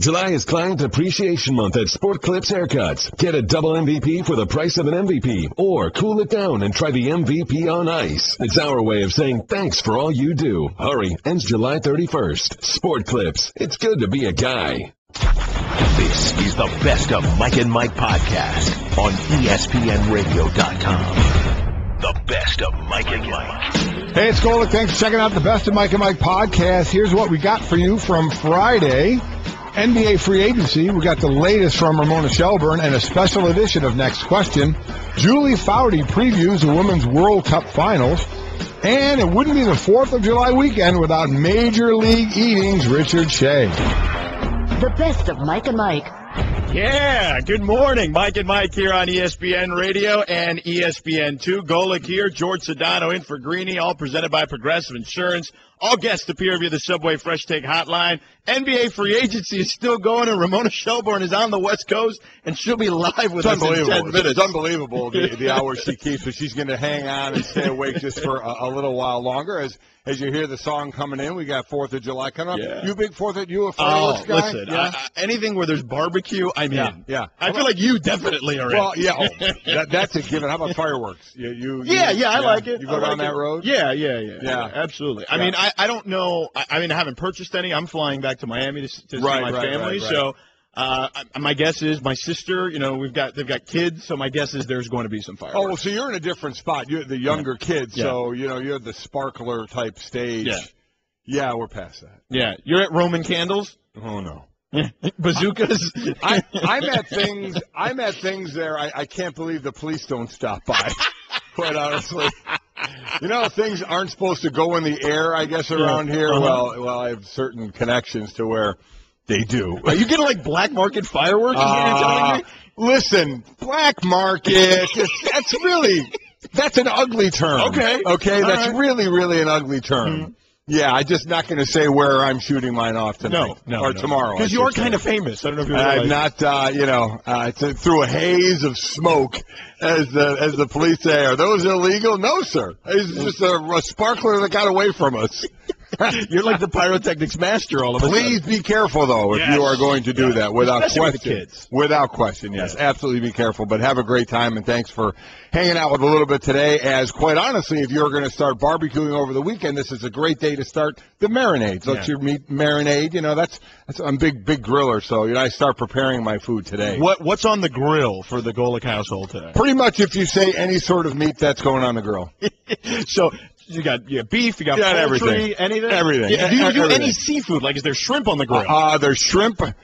July is Client Appreciation Month at Sport Clips Haircuts. Get a double MVP for the price of an MVP, or cool it down and try the MVP on ice. It's our way of saying thanks for all you do. Hurry, ends July 31st. Sport Clips. It's good to be a guy. This is the Best of Mike and Mike podcast on ESPNRadio.com. The Best of Mike and Mike. Hey, it's Golic. Thanks for checking out the Best of Mike and Mike podcast. Here's what we got for you from Friday. NBA free agency. We got the latest from Ramona Shelburne and a special edition of Next Question. Julie Foudy previews the Women's World Cup Finals. And it wouldn't be the 4th of July weekend without Major League Eating's Richard Shea. The Best of Mike and Mike. Yeah, good morning. Mike and Mike here on ESPN Radio and ESPN2. Golic here, George Sedano in for Greeny, all presented by Progressive Insurance. All guests appear via the Subway Fresh Take Hotline. NBA free agency is still going, and Ramona Shelburne is on the West Coast, and she'll be live with us in 10 minutes. It's unbelievable the hours she keeps, but she's going to hang on and stay awake just for a little while longer. As you hear the song coming in, we got 4th of July coming up. Yeah. You a fireworks guy? Listen, yeah. Anything where there's barbecue, I'm in. Yeah. I feel like you definitely are in. Well, yeah, that's a given. How about fireworks? I like it. You go down that road? Yeah, absolutely. I mean, I don't know. I haven't purchased any. I'm flying back to Miami to see my family. Right. So my guess is my sister, they've got kids, so my guess is there's going to be some fireworks. Oh, so you're in a different spot. You're the younger kids, so, you're the sparkler type stage. Yeah, we're past that. Yeah. You're at Roman candles? Oh, no. Bazookas? I'm at things there. I can't believe the police don't stop by, quite honestly. Things aren't supposed to go in the air, I guess, around here. Uh-huh. Well, I have certain connections to where they do. Are you getting, black market fireworks? Listen, black market, that's an ugly term. Okay, that's right. Really, really an ugly term. Mm-hmm. Yeah, I'm just not going to say where I'm shooting mine off tonight or tomorrow. Because you're kind of famous. I don't know if you're I'm not, through a haze of smoke, as the police say. Are those illegal? No, sir. It's just a sparkler that got away from us. You're like the pyrotechnics master all of a sudden. Please be careful, though, if you are going to do that, without especially question. With the kids. Without question, yes. Absolutely be careful. But have a great time, and thanks for hanging out with a little bit today. As quite honestly, if you're going to start barbecuing over the weekend, this is a great day to start the marinades. Let your meat marinade. I'm a big griller, so I start preparing my food today. What's on the grill for the Golic household today? Pretty much, if you say any sort of meat, that's going on the grill. So you got beef, you got poultry, everything. Anything? Everything. Yeah, do you do any seafood? Is there shrimp on the grill? There's shrimp on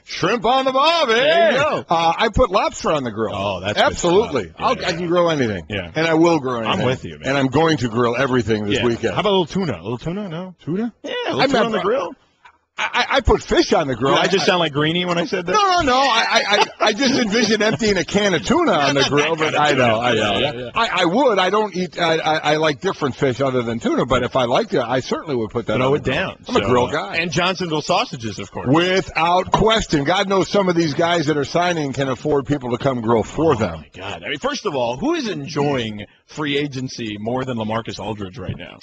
the bob. There you go. I put lobster on the grill. Oh, that's absolutely. I can grill anything. Yeah, and I will grill anything. I'm with you, man. And I'm going to grill everything this weekend. How about a little tuna? A little tuna? No tuna? Yeah, a little tuna on the grill. I put fish on the grill. Did I just sound like Greeny when I said that? No. I just envisioned emptying a can of tuna on the grill, but I know. Yeah. I would. I don't eat. I like different fish other than tuna, but if I liked it, I certainly would put that. Throw it down. I'm a grill guy. And Johnsonville sausages, of course. Without question. God knows some of these guys that are signing can afford people to come grill for them. Oh my God! First of all, who is enjoying free agency more than LaMarcus Aldridge right now?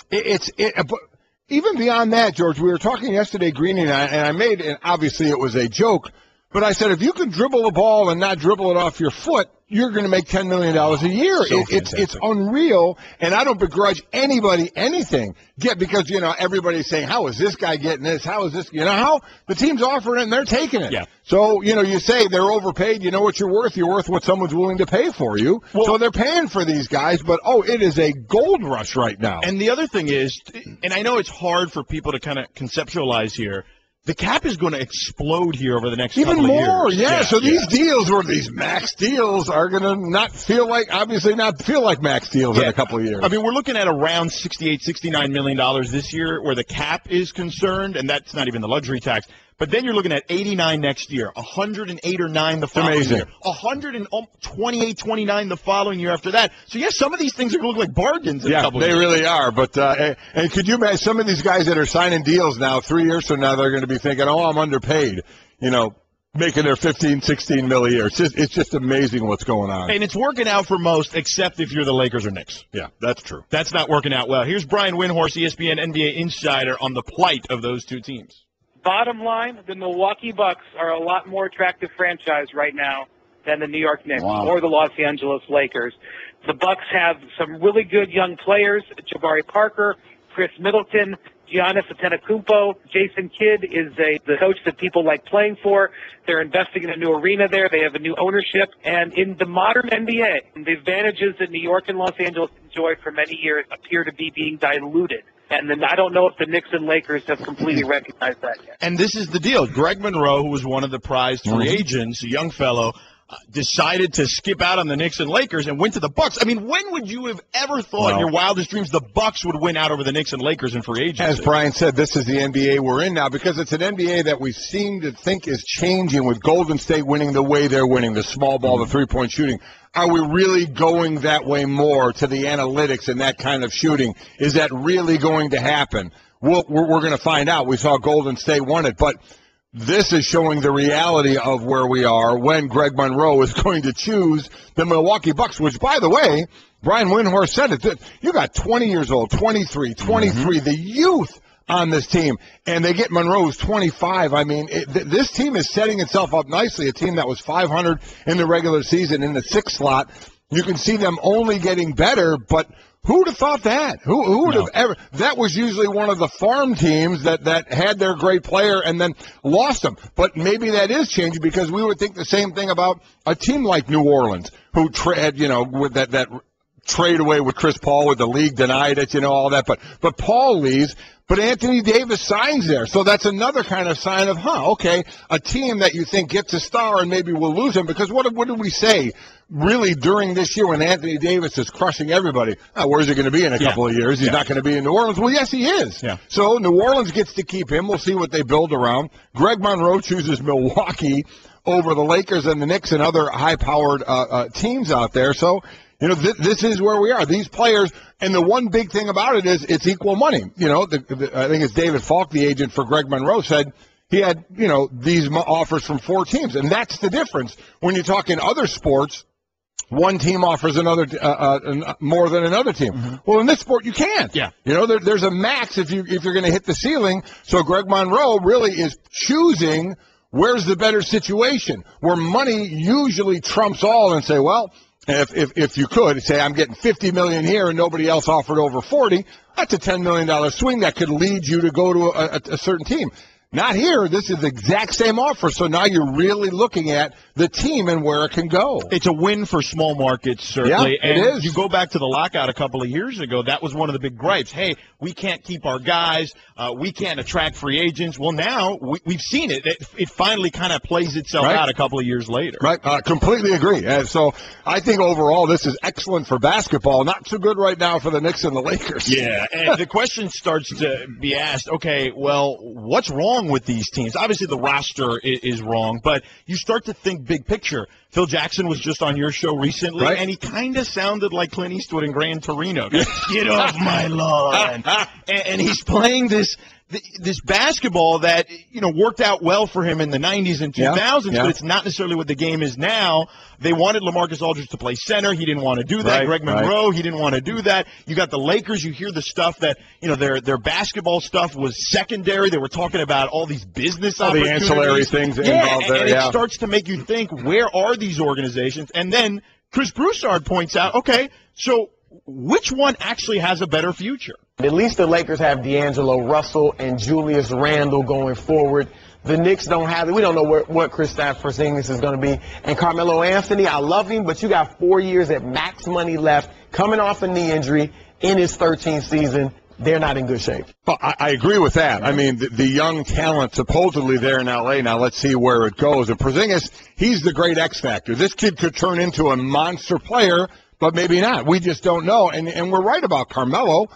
Even beyond that, George, we were talking yesterday, Greeny and I made, and obviously it was a joke, but I said if you can dribble the ball and not dribble it off your foot, you're going to make $10 million a year. It's unreal, and I don't begrudge anybody anything. Because, everybody's saying, how is this guy getting this? How is this? How? The team's offering it, and they're taking it. Yeah. So, you say they're overpaid. You know what you're worth. You're worth what someone's willing to pay for you. Well, so they're paying for these guys, but, it is a gold rush right now. And the other thing is, and I know it's hard for people to kind of conceptualize here, the cap is going to explode here over the next couple of years. Even more, yeah. So these deals, or these max deals, are going to not feel like max deals in a couple of years. I mean, we're looking at around $68, $69 million this year where the cap is concerned, and that's not even the luxury tax. But then you're looking at 89 next year, 108 or 9 the following year, 128, 29 the following year after that. So, some of these things are going to look like bargains in a couple of years. Yeah, they really are. But and could you imagine some of these guys that are signing deals now, 3 years from now, they're going to be thinking, I'm underpaid, making their 15, 16 mil a year. It's just amazing what's going on. And it's working out for most, except if you're the Lakers or Knicks. Yeah, that's true. That's not working out well. Here's Brian Windhorst, ESPN NBA insider, on the plight of those two teams. Bottom line, the Milwaukee Bucks are a lot more attractive franchise right now than the New York Knicks or the Los Angeles Lakers. The Bucks have some really good young players, Jabari Parker, Chris Middleton, Giannis Antetokounmpo. Jason Kidd is the coach that people like playing for. They're investing in a new arena there. They have a new ownership. And in the modern NBA, the advantages that New York and Los Angeles enjoyed for many years appear to be being diluted. And then I don't know if the Knicks and Lakers have completely recognized that yet. And this is the deal. Greg Monroe, who was one of the prized free agents, a young fellow, decided to skip out on the Knicks and Lakers and went to the Bucks. I mean, when would you have ever thought in your wildest dreams the Bucks would win out over the Knicks and Lakers in free agency? As Brian said, this is the NBA we're in now because it's an NBA that we seem to think is changing with Golden State winning the way they're winning, the small ball, the three-point shooting. Are we really going that way more to the analytics and that kind of shooting? Is that really going to happen? We're going to find out. We saw Golden State won it, but this is showing the reality of where we are when Greg Monroe is going to choose the Milwaukee Bucks, which, by the way, Brian Windhorst said it. You got 20 years old, 23, the youth on this team, and they get Monroe who's 25. I mean, this team is setting itself up nicely, a team that was 500 in the regular season in the sixth slot. You can see them only getting better, but who would have thought that? Who would have ever? That was usually one of the farm teams that had their great player and then lost them. But maybe that is changing because we would think the same thing about a team like New Orleans, who had, with that trade away with Chris Paul, with the league denied it, all that. But Paul leaves. But Anthony Davis signs there. So that's another kind of sign of, okay, a team that you think gets a star and maybe we'll lose him. Because what did we say really during this year when Anthony Davis is crushing everybody? Where's he going to be in a couple of years? He's not going to be in New Orleans. Well, yes, he is. Yeah. So New Orleans gets to keep him. We'll see what they build around. Greg Monroe chooses Milwaukee over the Lakers and the Knicks and other high-powered teams out there. So, this is where we are. These players, and the one big thing about it is it's equal money. I think it's David Falk, the agent for Greg Monroe, said he had, these offers from 4 teams. And that's the difference. When you talk in other sports, one team offers another more than another team. Well, in this sport, you can't. Yeah. There's a max if you're going to hit the ceiling. So Greg Monroe really is choosing where's the better situation, where money usually trumps all and say, well, if you could say I'm getting $50 million here and nobody else offered over 40, that's a $10 million swing that could lead you to go to a certain team. Not here. This is the exact same offer. So now you're really looking at the team and where it can go. It's a win for small markets, certainly. Yeah, it is. You go back to the lockout a couple of years ago, that was one of the big gripes. Hey, we can't keep our guys. We can't attract free agents. Well, now we've seen it. It finally kind of plays itself out a couple of years later. Right. Completely agree. So I think overall this is excellent for basketball. Not so good right now for the Knicks and the Lakers. Yeah. And the question starts to be asked, okay, well, what's wrong with these teams? Obviously, the roster is wrong, but you start to think big picture. Phil Jackson was just on your show recently, and he kind of sounded like Clint Eastwood in Gran Torino. Get off my lawn. And he's playing this basketball that, worked out well for him in the 90s and 2000s, but it's not necessarily what the game is now. They wanted LaMarcus Aldridge to play center. He didn't want to do that. Greg Monroe, he didn't want to do that. You got the Lakers. You hear the stuff that, their basketball stuff was secondary. They were talking about all these business opportunities. The ancillary things involved there. And it starts to make you think, where are these organizations? And then Chris Broussard points out, okay, so which one actually has a better future? At least the Lakers have D'Angelo Russell and Julius Randle going forward. The Knicks don't have it. We don't know what Kristaps Porzingis is going to be. And Carmelo Anthony, I love him, but you got 4 years at max money left, coming off a knee injury in his 13th season. They're not in good shape. Well, I agree with that. I mean, the young talent supposedly there in L.A. Now let's see where it goes. And Porzingis, he's the great X factor. This kid could turn into a monster player, but maybe not. We just don't know. And we're right about Carmelo.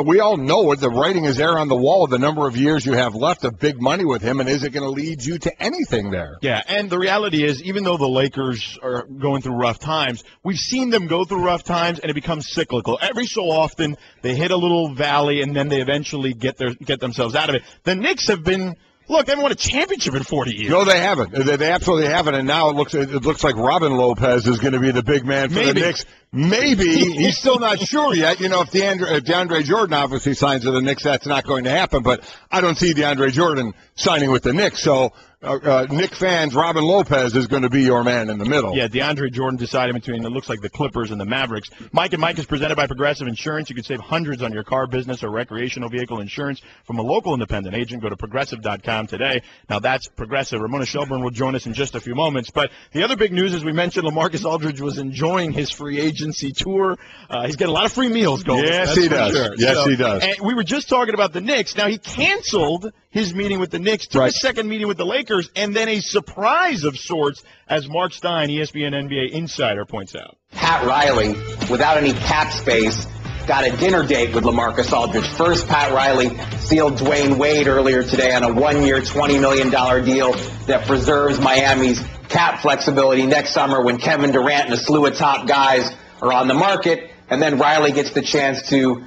We all know it. The writing is there on the wall. The number of years you have left of big money with him, and is it going to lead you to anything there? Yeah, and the reality is, even though the Lakers are going through rough times, we've seen them go through rough times, and it becomes cyclical. Every so often, they hit a little valley, and then they eventually get themselves out of it. The Knicks have been Look, they haven't won a championship in 40 years. No, they haven't. They absolutely haven't. And now it looks like Robin Lopez is going to be the big man for the Knicks. Maybe. He's still not sure yet. You know, if DeAndre Jordan obviously signs with the Knicks, that's not going to happen. But I don't see DeAndre Jordan signing with the Knicks. So, Knick fans, Robin Lopez is going to be your man in the middle. Yeah, DeAndre Jordan decided between, it looks like, the Clippers and the Mavericks. Mike and Mike is presented by Progressive Insurance. You can save hundreds on your car, business, or recreational vehicle insurance from a local independent agent. Go to Progressive.com today. Now, that's Progressive. Ramona Shelburne will join us in just a few moments. But the other big news, as we mentioned, LaMarcus Aldridge was enjoying his free agency tour. He's getting a lot of free meals going. Yes, he does. Sure. Yes, he does. And we were just talking about the Knicks. Now, he canceled his meeting with the Knicks, took a second meeting with the Lakers, and then a surprise of sorts, as Mark Stein, ESPN NBA insider, points out. Pat Riley, without any cap space, got a dinner date with LaMarcus Aldridge. First, Pat Riley sealed Dwayne Wade earlier today on a one-year, $20 million deal that preserves Miami's cap flexibility next summer when Kevin Durant and a slew of top guys are on the market. And then Riley gets the chance to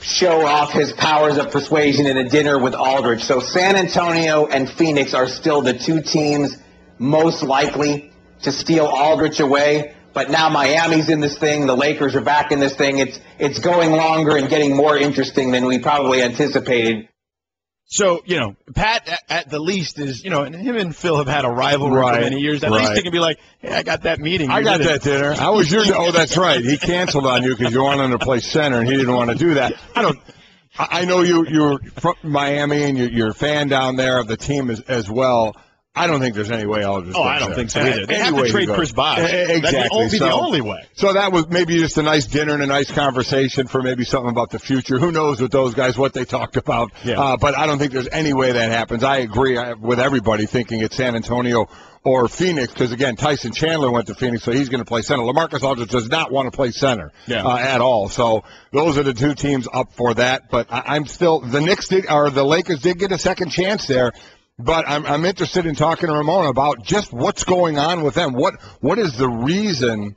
show off his powers of persuasion in a dinner with Aldridge. So San Antonio and Phoenix are still the two teams most likely to steal Aldridge away. But now Miami's in this thing. The Lakers are back in this thing. It's going longer and getting more interesting than we probably anticipated. So, you know, Pat, at the least, is, you know, and him and Phil have had a rivalry for many years. At least they can be like, hey, I got that meeting. I got that dinner. How was your Oh, that's right. He canceled on you because you wanted him to play center, and he didn't want to do that. I know you're from Miami, and you're a fan down there of the team as well. I don't think there's any way Aldridge. I don't think so either. They have to trade Chris Bosh. Exactly. That'd be the only way. So that was maybe just a nice dinner and a nice conversation for maybe something about the future. Who knows with those guys what they talked about. Yeah. But I don't think there's any way that happens. I agree with everybody thinking it's San Antonio or Phoenix because, again, Tyson Chandler went to Phoenix, so he's going to play center. LaMarcus Aldridge does not want to play center at all. So those are the two teams up for that. But I'm still – the Lakers did get a second chance there. But I'm interested in talking to Ramona about just what's going on with them. What is the reason,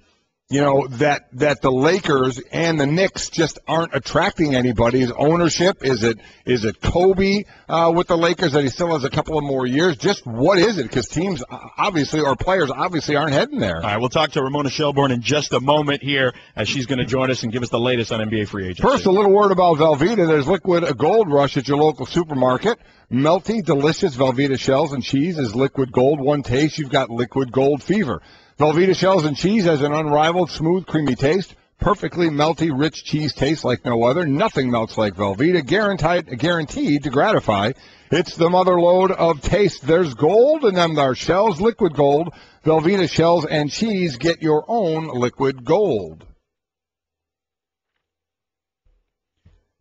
you know, that the Lakers and the Knicks just aren't attracting anybody? Is ownership? Is it Kobe with the Lakers that he still has a couple of more years? Just what is it? Because teams obviously or players obviously aren't heading there. All right, we'll talk to Ramona Shelburne in just a moment here as she's going to join us and give us the latest on NBA free agency. First, a little word about Velveeta. There's liquid gold rush at your local supermarket. Melty, delicious Velveeta shells and cheese is liquid gold. One taste, you've got liquid gold fever. Velveeta shells and cheese has an unrivaled, smooth, creamy taste. Perfectly melty, rich cheese tastes like no other. Nothing melts like Velveeta. Guaranteed to gratify. It's the mother lode of taste. There's gold in them. There are shells, liquid gold. Velveeta shells and cheese. Get your own liquid gold.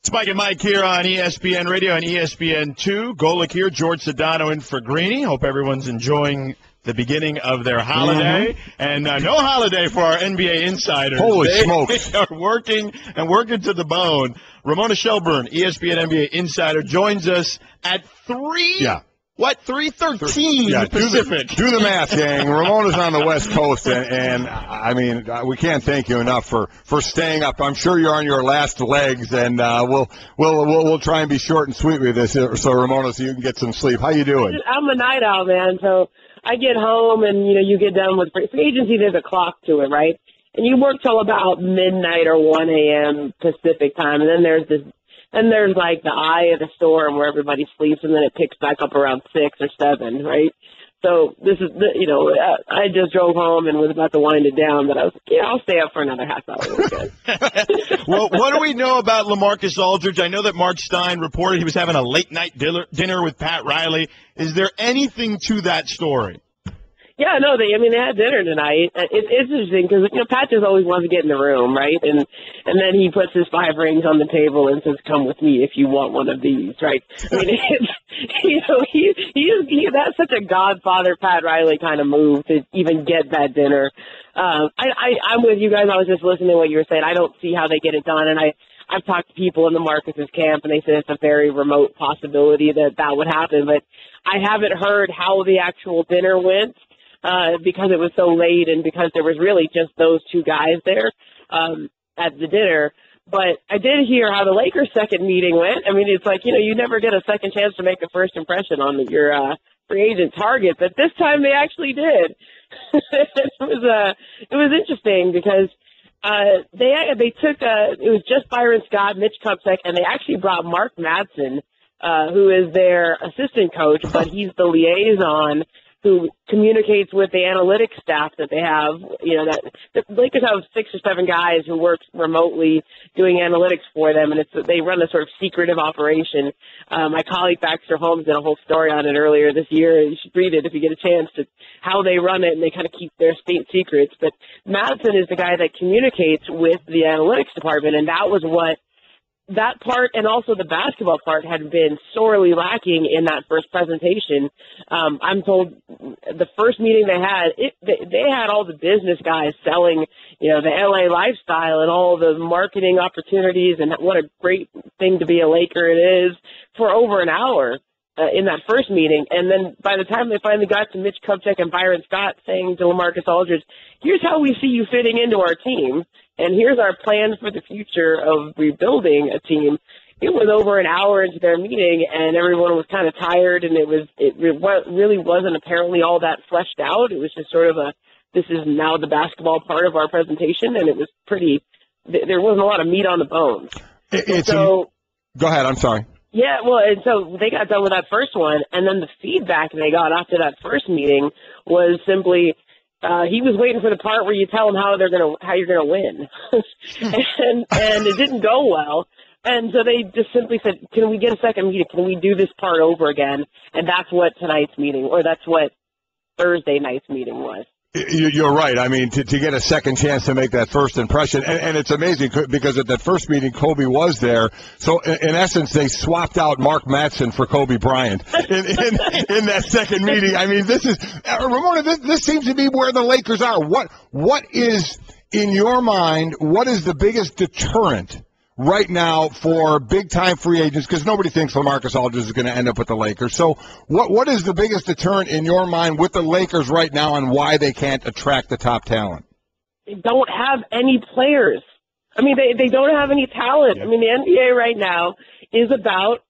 It's Mike and Mike here on ESPN Radio and ESPN2. Golic here, George Sedano in for Greeny. Hope everyone's enjoying the beginning of their holiday. And no holiday for our NBA insiders. Holy smokes. They are working to the bone. Ramona Shelburne, ESPN NBA insider, joins us at 3. Yeah. What, 3:13 Pacific? Do the math, gang. Ramona's on the West Coast, and I mean, we can't thank you enough for staying up. I'm sure you're on your last legs, and we'll try and be short and sweet with this, so Ramona, so you can get some sleep. How you doing? I'm a night owl, man. So I get home, and you get done with free agency. There's a clock to it, right? And you work till about midnight or 1 a.m. Pacific time, and then there's like the eye of the storm where everybody sleeps, and then it picks back up around 6 or 7, right? So this is, I just drove home and was about to wind it down, but I was like, I'll stay up for another half hour. We're good. Well, what do we know about LaMarcus Aldridge? I know that Mark Stein reported he was having a late-night dinner with Pat Riley. Is there anything to that story? Yeah, no, they had dinner tonight. It's interesting because, Pat just always wants to get in the room, right? And then he puts his 5 rings on the table and says, come with me if you want one of these, right? I mean, that's such a Godfather Pat Riley kind of move to even get that dinner. I'm with you guys. I was just listening to what you were saying. I don't see how they get it done. And I've talked to people in the Marcus's camp, and they said it's a very remote possibility that would happen. But I haven't heard how the actual dinner went. Because it was so late and because there was really just those two guys there at the dinner. But I did hear how the Lakers' second meeting went. I mean, it's like, you never get a second chance to make a first impression on your free agent target, but this time they actually did. It was interesting because they took it was just Byron Scott, Mitch Kupchak, and they actually brought Mark Madsen, who is their assistant coach, but he's the liaison who communicates with the analytics staff that they have. That the Lakers have 6 or 7 guys who work remotely doing analytics for them, and they run a sort of secretive operation. My colleague Baxter Holmes did a whole story on it earlier this year. You should read it if you get a chance, to how they run it, and they kind of keep their state secrets. But Madsen is the guy that communicates with the analytics department, and that was what that part and also the basketball part had been sorely lacking in that first presentation. I'm told the first meeting they had, they had all the business guys selling, the LA lifestyle and all the marketing opportunities and what a great thing to be a Laker it is for over an hour in that first meeting. And then by the time they finally got to Mitch Kupchak and Byron Scott saying to LaMarcus Aldridge, here's how we see you fitting into our team, and here's our plans for the future of rebuilding a team. It was over an hour into their meeting, and everyone was kind of tired, and it really wasn't apparently all that fleshed out. It was just sort of this is now the basketball part of our presentation, and it was there wasn't a lot of meat on the bones. Go ahead, I'm sorry. Yeah, well, and so they got done with that first one, and then the feedback they got after that first meeting was simply, he was waiting for the part where you tell him how you're gonna win, and it didn't go well. And so they just simply said, "Can we get a second meeting? Can we do this part over again?" And that's what tonight's meeting, or that's what Thursday night's meeting was. You're right. I mean, to get a second chance to make that first impression, and it's amazing because at that first meeting, Kobe was there. So in essence, they swapped out Mark Madsen for Kobe Bryant in that second meeting. I mean, this is Ramona. This seems to be where the Lakers are. What is in your mind? What is the biggest deterrent right now for big-time free agents? Because nobody thinks LaMarcus Aldridge is going to end up with the Lakers. So what is the biggest deterrent in your mind with the Lakers right now, and why they can't attract the top talent? They don't have any players. I mean, they don't have any talent. I mean, the NBA right now is about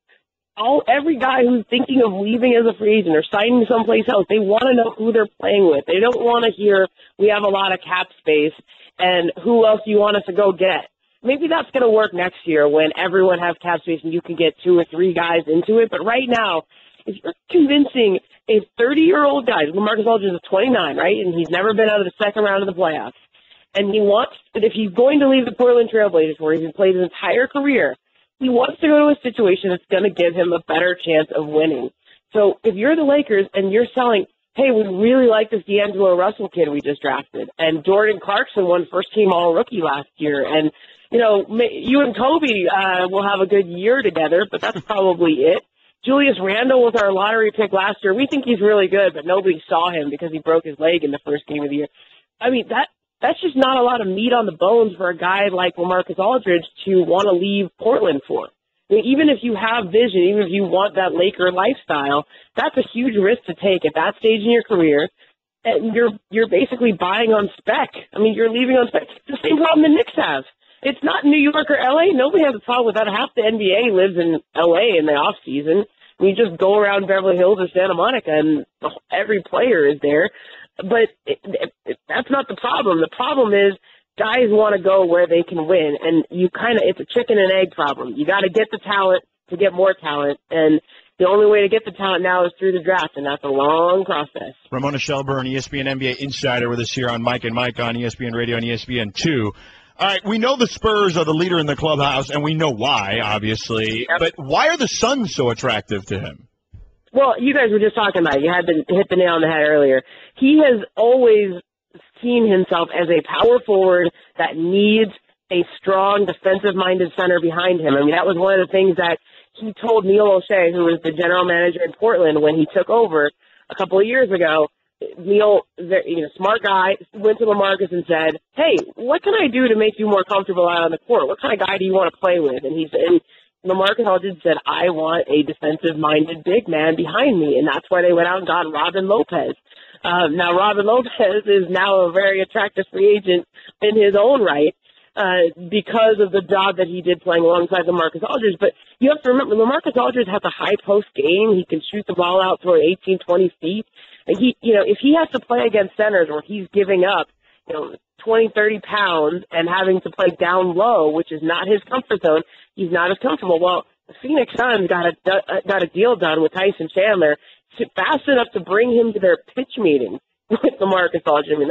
every guy who's thinking of leaving as a free agent or signing someplace else. They want to know who they're playing with. They don't want to hear, we have a lot of cap space, and who else do you want us to go get? Maybe that's going to work next year when everyone has cap space and you can get 2 or 3 guys into it. But right now, if you're convincing a 30-year-old guy, LaMarcus Aldridge is 29, right? And he's never been out of the second round of the playoffs. And he wants that if he's going to leave the Portland Trailblazers, where he's played his entire career, he wants to go to a situation that's going to give him a better chance of winning. So if you're the Lakers and you're selling, hey, we really like this D'Angelo Russell kid we just drafted, and Jordan Clarkson won first-team All-Rookie last year, and you and Kobe will have a good year together, but that's probably it. Julius Randle was our lottery pick last year. We think he's really good, but nobody saw him because he broke his leg in the first game of the year. I mean, that's just not a lot of meat on the bones for a guy like LaMarcus Aldridge to want to leave Portland for. I mean, even if you have vision, even if you want that Laker lifestyle, that's a huge risk to take at that stage in your career. And you're basically buying on spec. I mean, you're leaving on spec. It's the same problem the Knicks have. It's not New York or L.A. Nobody has a problem with that. Half the NBA lives in L.A. in the off season. You just go around Beverly Hills or Santa Monica, and every player is there. But that's not the problem. The problem is guys want to go where they can win, and it's a chicken and egg problem. You got to get the talent to get more talent, and the only way to get the talent now is through the draft, and that's a long process. Ramona Shelburne, ESPN NBA insider, with us here on Mike and Mike on ESPN Radio and ESPN2. All right, we know the Spurs are the leader in the clubhouse, and we know why, obviously. Yep. But why are the Suns so attractive to him? Well, you guys were just talking about it. You had to hit the nail on the head earlier. He has always seen himself as a power forward that needs a strong defensive-minded center behind him. I mean, that was one of the things that he told Neil O'Shea, who was the general manager in Portland when he took over a couple of years ago. Neil, smart guy, went to LaMarcus and said, hey, what can I do to make you more comfortable out on the court? What kind of guy do you want to play with? And LaMarcus Aldridge said, I want a defensive-minded big man behind me, and that's why they went out and got Robin Lopez. Now, Robin Lopez is now a very attractive free agent in his own right, because of the job that he did playing alongside LaMarcus Aldridge. But you have to remember, LaMarcus Aldridge has a high post game. He can shoot the ball out toward 18, 20 feet. And if he has to play against centers where he's giving up, 20, 30 pounds and having to play down low, which is not his comfort zone, he's not as comfortable. Well, the Phoenix Suns got a deal done with Tyson Chandler fast enough to bring him to their pitch meeting with LaMarcus Aldridge. I mean,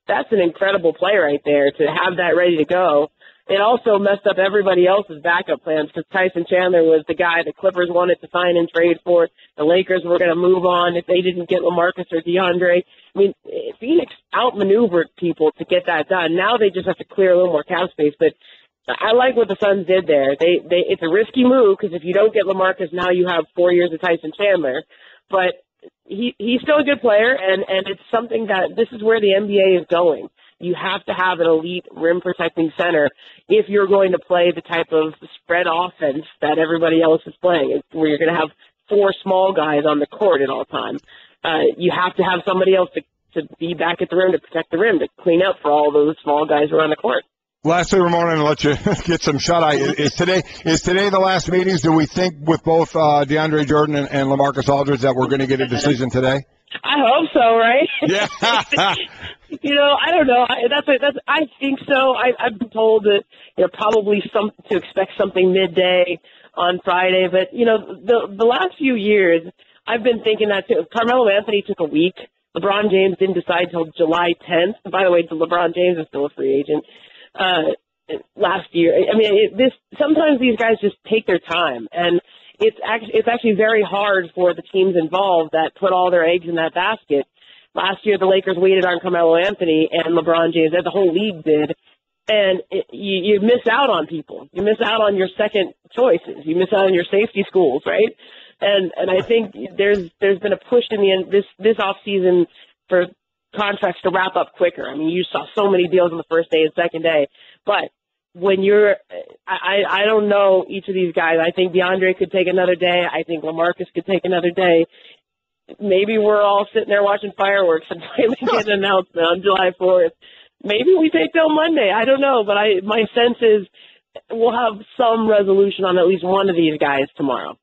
that's an incredible play right there to have that ready to go. It also messed up everybody else's backup plans because Tyson Chandler was the guy the Clippers wanted to sign and trade for. The Lakers were going to move on if they didn't get LaMarcus or DeAndre. I mean, Phoenix outmaneuvered people to get that done. Now they just have to clear a little more cap space. But I like what the Suns did there. It's a risky move because if you don't get LaMarcus, now you have 4 years of Tyson Chandler. But he's still a good player, and it's something that this is where the NBA is going. You have to have an elite rim-protecting center if you're going to play the type of spread offense that everybody else is playing, where you're going to have 4 small guys on the court at all times. You have to have somebody else to be back at the rim to protect the rim, to clean up for all those small guys around the court. Lastly, Ramona, and let you get some shut-eye. Is today the last meetings? Do we think with both DeAndre Jordan and LaMarcus Aldridge that we're going to get a decision today? I hope so, right? Yeah. I don't know. I think so. I've been told that probably to expect something midday on Friday. But the last few years, I've been thinking that too. Carmelo Anthony took a week. LeBron James didn't decide till July 10th. By the way, LeBron James is still a free agent. Last year, I mean, sometimes these guys just take their time, and it's actually very hard for the teams involved that put all their eggs in that basket. Last year, the Lakers waited on Carmelo Anthony and LeBron James, as the whole league did, and you miss out on people. You miss out on your second choices. You miss out on your safety schools, right? And I think there's been a push in the end this off season for contracts to wrap up quicker. I mean, you saw so many deals on the first day and second day, but when I don't know each of these guys. I think DeAndre could take another day. I think LaMarcus could take another day. Maybe we're all sitting there watching fireworks and finally get an announcement on July 4th. Maybe we take till Monday. I don't know, but my sense is we'll have some resolution on at least one of these guys tomorrow.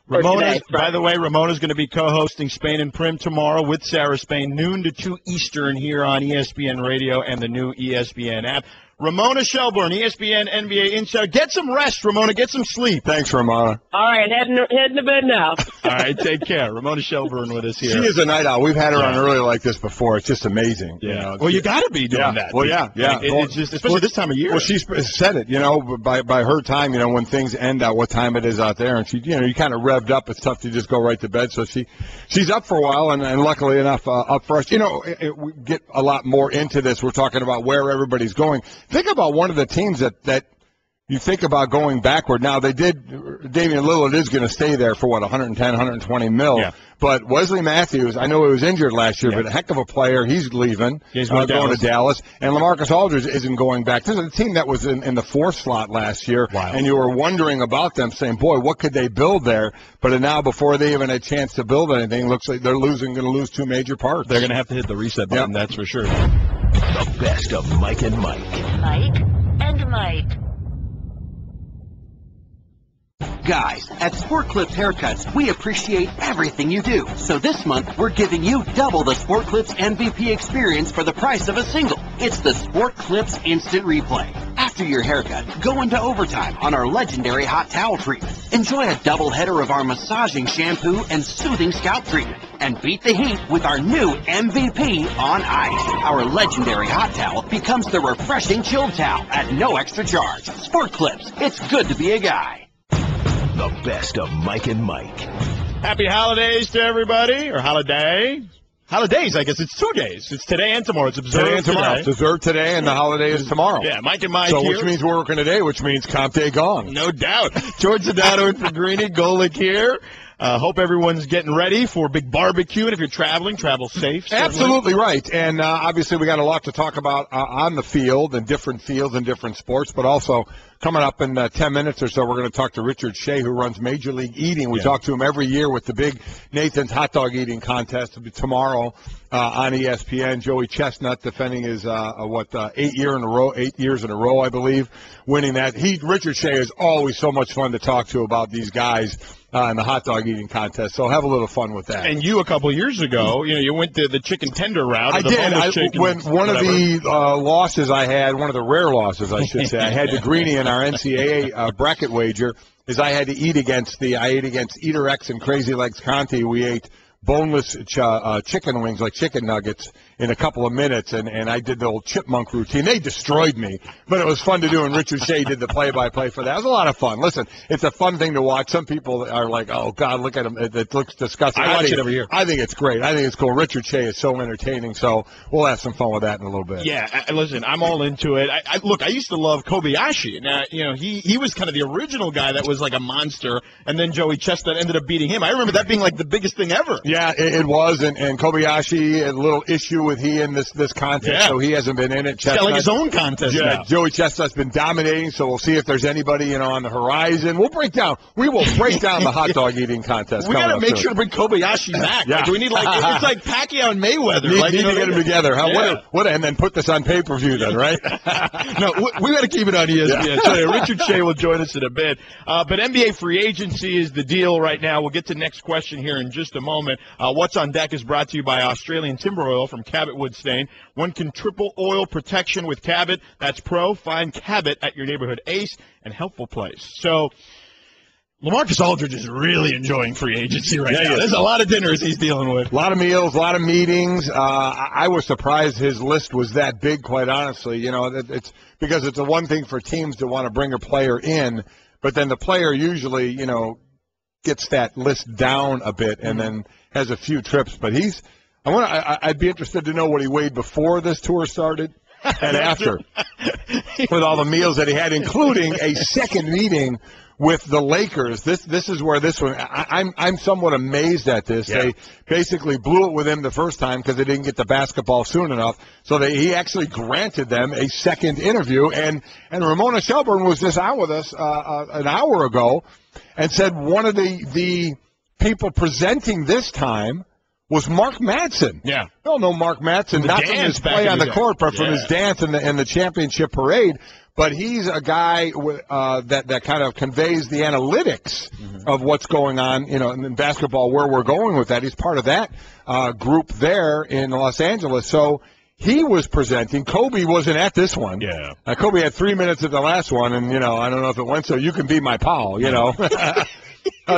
By the way, Ramona's going to be co-hosting Spain and Prim tomorrow with Sarah Spain, noon to 2 Eastern here on ESPN Radio and the new ESPN app. Ramona Shelburne, ESPN NBA Insider. Get some rest, Ramona. Get some sleep. Thanks, Ramona. All right, heading to bed now. All right, take care. Ramona Shelburne with us here. She is a night owl. We've had her on early like this before. It's just amazing. Yeah. Well, you got to be doing that. Well, yeah. It's just, especially this time of year. Well, she's said it, by her time, when things end out, what time it is out there, and she, you kind of revved up. It's tough to just go right to bed. So she's up for a while, and luckily enough, up for us. We get a lot more into this. We're talking about where everybody's going. Think about one of the teams that you think about going backward. Now, Damian Lillard is going to stay there for, 110, 120 mil. Yeah. But Wesley Matthews, I know he was injured last year, but a heck of a player. He's leaving, going to Dallas. And LaMarcus Aldridge isn't going back. This is a team that was in the 4th slot last year, and you were wondering about them, saying, boy, what could they build there? But now, before they even had a chance to build anything, looks like they're going to lose 2 major parts. They're going to have to hit the reset button, that's for sure. The best of Mike and Mike. Mike and Mike. Guys, at Sport Clips Haircuts, we appreciate everything you do. So this month, we're giving you double the Sport Clips MVP experience for the price of a single. It's the Sport Clips Instant Replay. After your haircut, go into overtime on our legendary hot towel treatment. Enjoy a double header of our massaging shampoo and soothing scalp treatment. And beat the heat with our new MVP on ice. Our legendary hot towel becomes the refreshing chilled towel at no extra charge. Sport Clips, it's good to be a guy. The best of Mike and Mike. Happy holidays to everybody, or holiday. Holidays, I guess it's 2 days. It's today and tomorrow. It's observed today and tomorrow. It's observed today, and the holiday is tomorrow. Yeah, Mike and Mike so here. Which means we're working today, which means comp day gone. No doubt. George Sedano in for Greeny, Golic here. hope everyone's getting ready for a big barbecue. And if you're traveling, travel safe. Certainly. Absolutely right. And obviously we got a lot to talk about on the field and different fields and different sports, but also coming up in 10 minutes or so, we're going to talk to Richard Shea, who runs Major League Eating. We talk to him every year with the big Nathan's Hot Dog Eating Contest. It'll be tomorrow on ESPN. Joey Chestnut defending his 8 years in a row, I believe, winning that. Richard Shea is always so much fun to talk to about these guys in the hot dog eating contest. So have a little fun with that. And you, a couple of years ago, you went the chicken tender route. I did. When one of the losses I had, one of the rare losses, I should say, I had to Greeny in our NCAA bracket wager, is I had to eat against Eater X and Crazy Legs Conti. We ate boneless chicken wings, like chicken nuggets, in a couple of minutes, and I did the old chipmunk routine. They destroyed me, but it was fun to do, and Richard Shea did the play-by-play for that. It was a lot of fun. Listen, it's a fun thing to watch. Some people are like, oh, God, look at him. It looks disgusting. I watch it every year. I think it's great. I think it's cool. Richard Shea is so entertaining, so we'll have some fun with that in a little bit. Yeah, listen, I'm all into it. Look, I used to love Kobayashi. Now, he was kind of the original guy that was like a monster, and then Joey Chestnut ended up beating him. I remember that being like the biggest thing ever. Yeah, it was, and Kobayashi had a little issue with he in this contest, so he hasn't been in it. He's got like his own contest now. Joey Chestnut's been dominating, so we'll see if there's anybody on the horizon. We will break down the hot dog eating contest. We got to make sure to bring Kobayashi back. Yeah. Like, we need it's like Pacquiao and Mayweather. Need to get them together. And then put this on pay-per-view then, right? No, we got to keep it on ESPN. So Richard Shea will join us in a bit. But NBA free agency is the deal right now. We'll get to the next question here in just a moment. What's on deck is brought to you by Australian Timber Oil from Cabot Wood Stain. One can triple oil protection with Cabot. That's pro. Find Cabot at your neighborhood Ace and Helpful Place. So LaMarcus Aldridge is really enjoying free agency right now. There's a lot of dinners he's dealing with. A lot of meals, a lot of meetings. I was surprised his list was that big, quite honestly. It's because it's the one thing for teams to want to bring a player in, but then the player usually, gets that list down a bit and then has a few trips. But I'd be interested to know what he weighed before this tour started and after, with all the meals that he had, including a second meeting with the Lakers. This is where this one. I'm somewhat amazed at this. Yeah. They basically blew it with him the first time because they didn't get the basketball soon enough. So he actually granted them a second interview. And Ramona Shelburne was just out with us an hour ago and said one of the people presenting this time was Mark Madsen. Yeah. We all know Mark Madsen, not from his play on the court, but from his dance in the championship parade. But he's a guy that kind of conveys the analytics of what's going on, in basketball, where we're going with that. He's part of that group there in Los Angeles. So he was presenting. Kobe wasn't at this one. Yeah. Kobe had 3 minutes at the last one, and, I don't know if it went so. You can be my pal,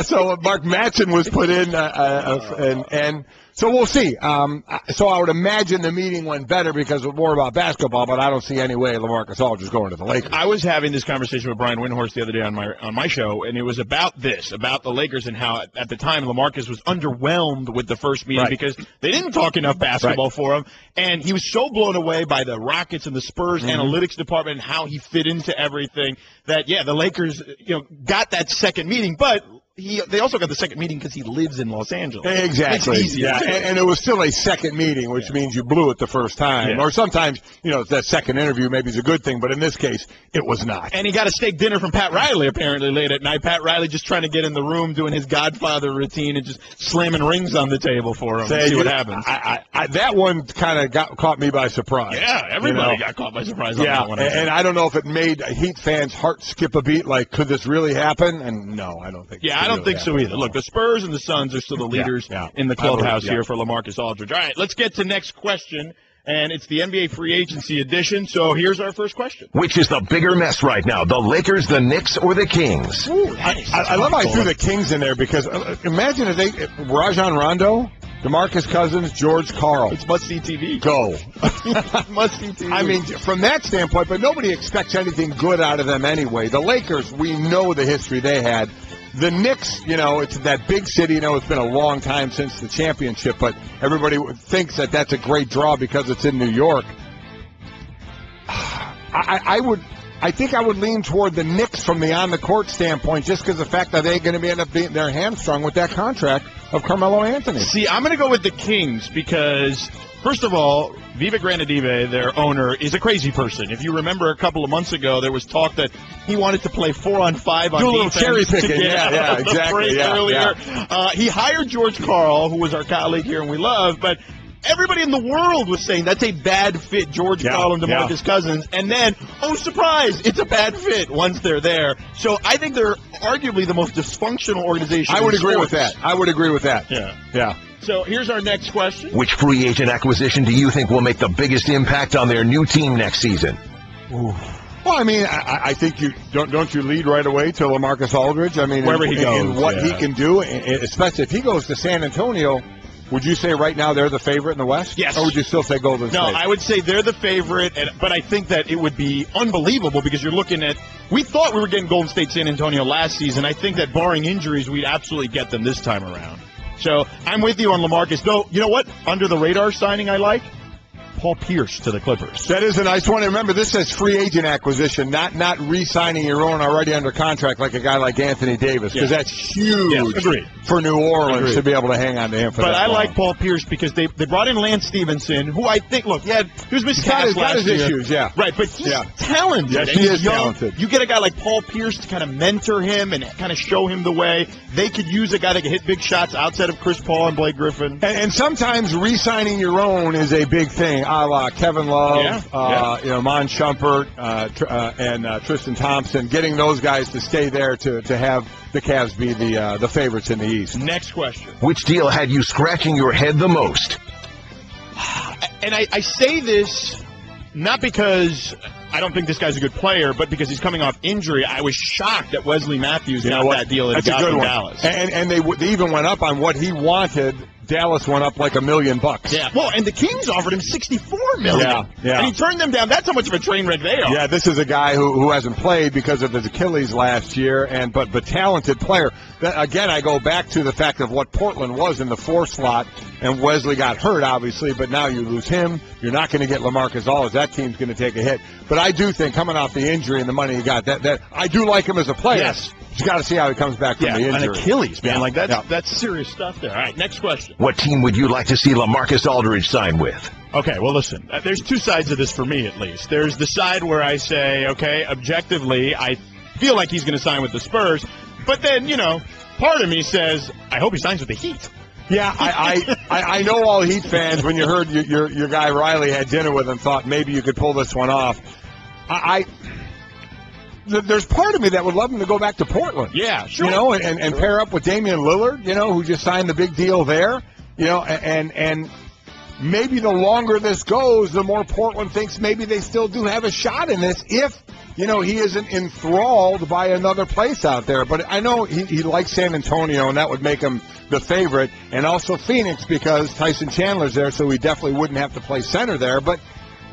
So Mark Madsen was put in, and so we'll see. So I would imagine the meeting went better because it was more about basketball, but I don't see any way LaMarcus Aldridge is going to the Lakers. I was having this conversation with Brian Windhorst the other day on my show, and it was about the Lakers and how at the time LaMarcus was underwhelmed with the first meeting because they didn't talk enough basketball for him, and he was so blown away by the Rockets and the Spurs analytics department and how he fit into everything that the Lakers got that second meeting, but they also got the second meeting because he lives in Los Angeles. Exactly. And it was still a second meeting, which means you blew it the first time. Or sometimes, that second interview maybe is a good thing, but in this case, it was not. And he got a steak dinner from Pat Riley apparently late at night. Pat Riley just trying to get in the room doing his Godfather routine and just slamming rings on the table for him. See what happens. That one kind of caught me by surprise. Yeah, everybody got caught by surprise on that one. And I don't know if it made Heat fans' heart skip a beat, like, could this really happen? And no, I don't think I don't think so either. Look, the Spurs and the Suns are still the leaders in the clubhouse here for LaMarcus Aldridge. All right, let's get to the next question, and it's the NBA free agency edition. So here's our first question. Which is the bigger mess right now, the Lakers, the Knicks, or the Kings? Ooh, I love how I threw the Kings in there because imagine if Rajon Rondo, DeMarcus Cousins, George Karl. It's must-see TV. Go. Must-see TV. I mean, from that standpoint, but nobody expects anything good out of them anyway. The Lakers, we know the history they had. The Knicks, it's that big city. It's been a long time since the championship, but everybody thinks that that's a great draw because it's in New York. I I think I would lean toward the Knicks from the on-the-court standpoint, just because of the fact that they're going to end up being their hamstrung with that contract of Carmelo Anthony. See, I'm going to go with the Kings because, first of all, Viva Granadive, their owner, is a crazy person. If you remember a couple of months ago, there was talk that he wanted to play 4-on-5 on do a little defense cherry picking. to get Yeah, exactly. earlier. He hired George Karl, who was our colleague here and we love, but everybody in the world was saying that's a bad fit, George Karl and DeMarcus Cousins. And then, oh, surprise, it's a bad fit once they're there. So I think they're arguably the most dysfunctional organization. I would agree with sports. that. I would agree with that. Yeah. So here's our next question. Which free agent acquisition do you think will make the biggest impact on their new team next season? Ooh. Well, I mean, I think you don't you lead right away to LaMarcus Aldridge. I mean, wherever he goes, and what he can do, especially if he goes to San Antonio. Would you say right now they're the favorite in the West? Yes. Or would you still say Golden State? No, I would say they're the favorite, but I think that it would be unbelievable because you're looking at – we thought we were getting Golden State San Antonio last season. I think that barring injuries, we'd absolutely get them this time around. So I'm with you on LaMarcus. Though, you know what? Under the radar signing I like? Paul Pierce to the Clippers. That is a nice one. And remember, this says free agent acquisition, not re-signing your own already under contract like a guy like Anthony Davis, because that's huge for New Orleans to be able to hang on to him for that long. Like Paul Pierce because they brought in Lance Stevenson, who I think, look, he was miscast last year. Issues, yeah. Right, but he's talented. Yes, he is talented. You get a guy like Paul Pierce to kind of mentor him and kind of show him the way. They could use a guy that can hit big shots outside of Chris Paul and Blake Griffin. And sometimes re-signing your own is a big thing, a la Kevin Love, Mon Shumpert, and Tristan Thompson, getting those guys to stay there to have the Cavs be the favorites in the East. Next question. Which deal had you scratching your head the most? And I say this not because I don't think this guy's a good player, but because he's coming off injury. I was shocked that Wesley Matthews got that deal that he got from Dallas. And they even went up on what he wanted. Dallas went up like $1 million. Yeah. Well, and the Kings offered him $64 million. Yeah. And he turned them down. That's how much of a train wreck they are. Yeah, this is a guy who hasn't played because of his Achilles last year, but talented player. Again, I go back to the fact of what Portland was in the 4 slot, and Wesley got hurt, obviously, but now you lose him. You're not going to get LaMarcus Aldridge. That team's going to take a hit. But I do think coming off the injury and the money he got, that I do like him as a player. Yes. You got to see how he comes back from the injury. An Achilles, man. That's serious stuff there. All right, next question. What team would you like to see LaMarcus Aldridge sign with? Okay, well, listen, there's two sides of this for me, at least. There's the side where I say, okay, objectively, I feel like he's going to sign with the Spurs. But then, part of me says, I hope he signs with the Heat. Yeah, I know all Heat fans, when you heard your guy Riley had dinner with him, thought maybe you could pull this one off. There's part of me that would love him to go back to Portland. Yeah, sure. And pair up with Damian Lillard, who just signed the big deal there. And maybe the longer this goes, the more Portland thinks maybe they still do have a shot in this if, he isn't enthralled by another place out there. But I know he likes San Antonio, and that would make him the favorite. And also Phoenix because Tyson Chandler's there, so he definitely wouldn't have to play center there. But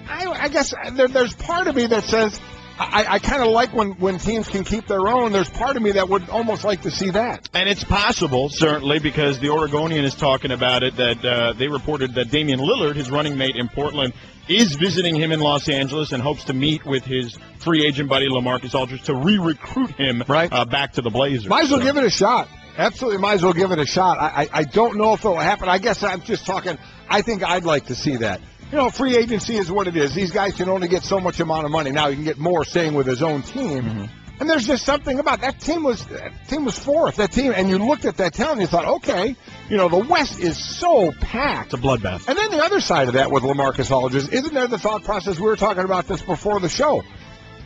I guess there's part of me that says, I kind of like when teams can keep their own. There's part of me that would almost like to see that. And it's possible, certainly, because the Oregonian is talking about it, that they reported that Damian Lillard, his running mate in Portland, is visiting him in Los Angeles and hopes to meet with his free agent buddy LaMarcus Aldridge to re-recruit him back to the Blazers. Might as well give it a shot. Absolutely might as well give it a shot. I don't know if it will happen. I guess I'm just talking, I think I'd like to see that. Free agency is what it is. These guys can only get so much amount of money. Now he can get more staying with his own team. Mm-hmm. And there's just something about that team was fourth. That team, and you looked at that talent and you thought, okay, the West is so packed. It's a bloodbath. And then the other side of that with LaMarcus Aldridge, isn't there the thought process? We were talking about this before the show.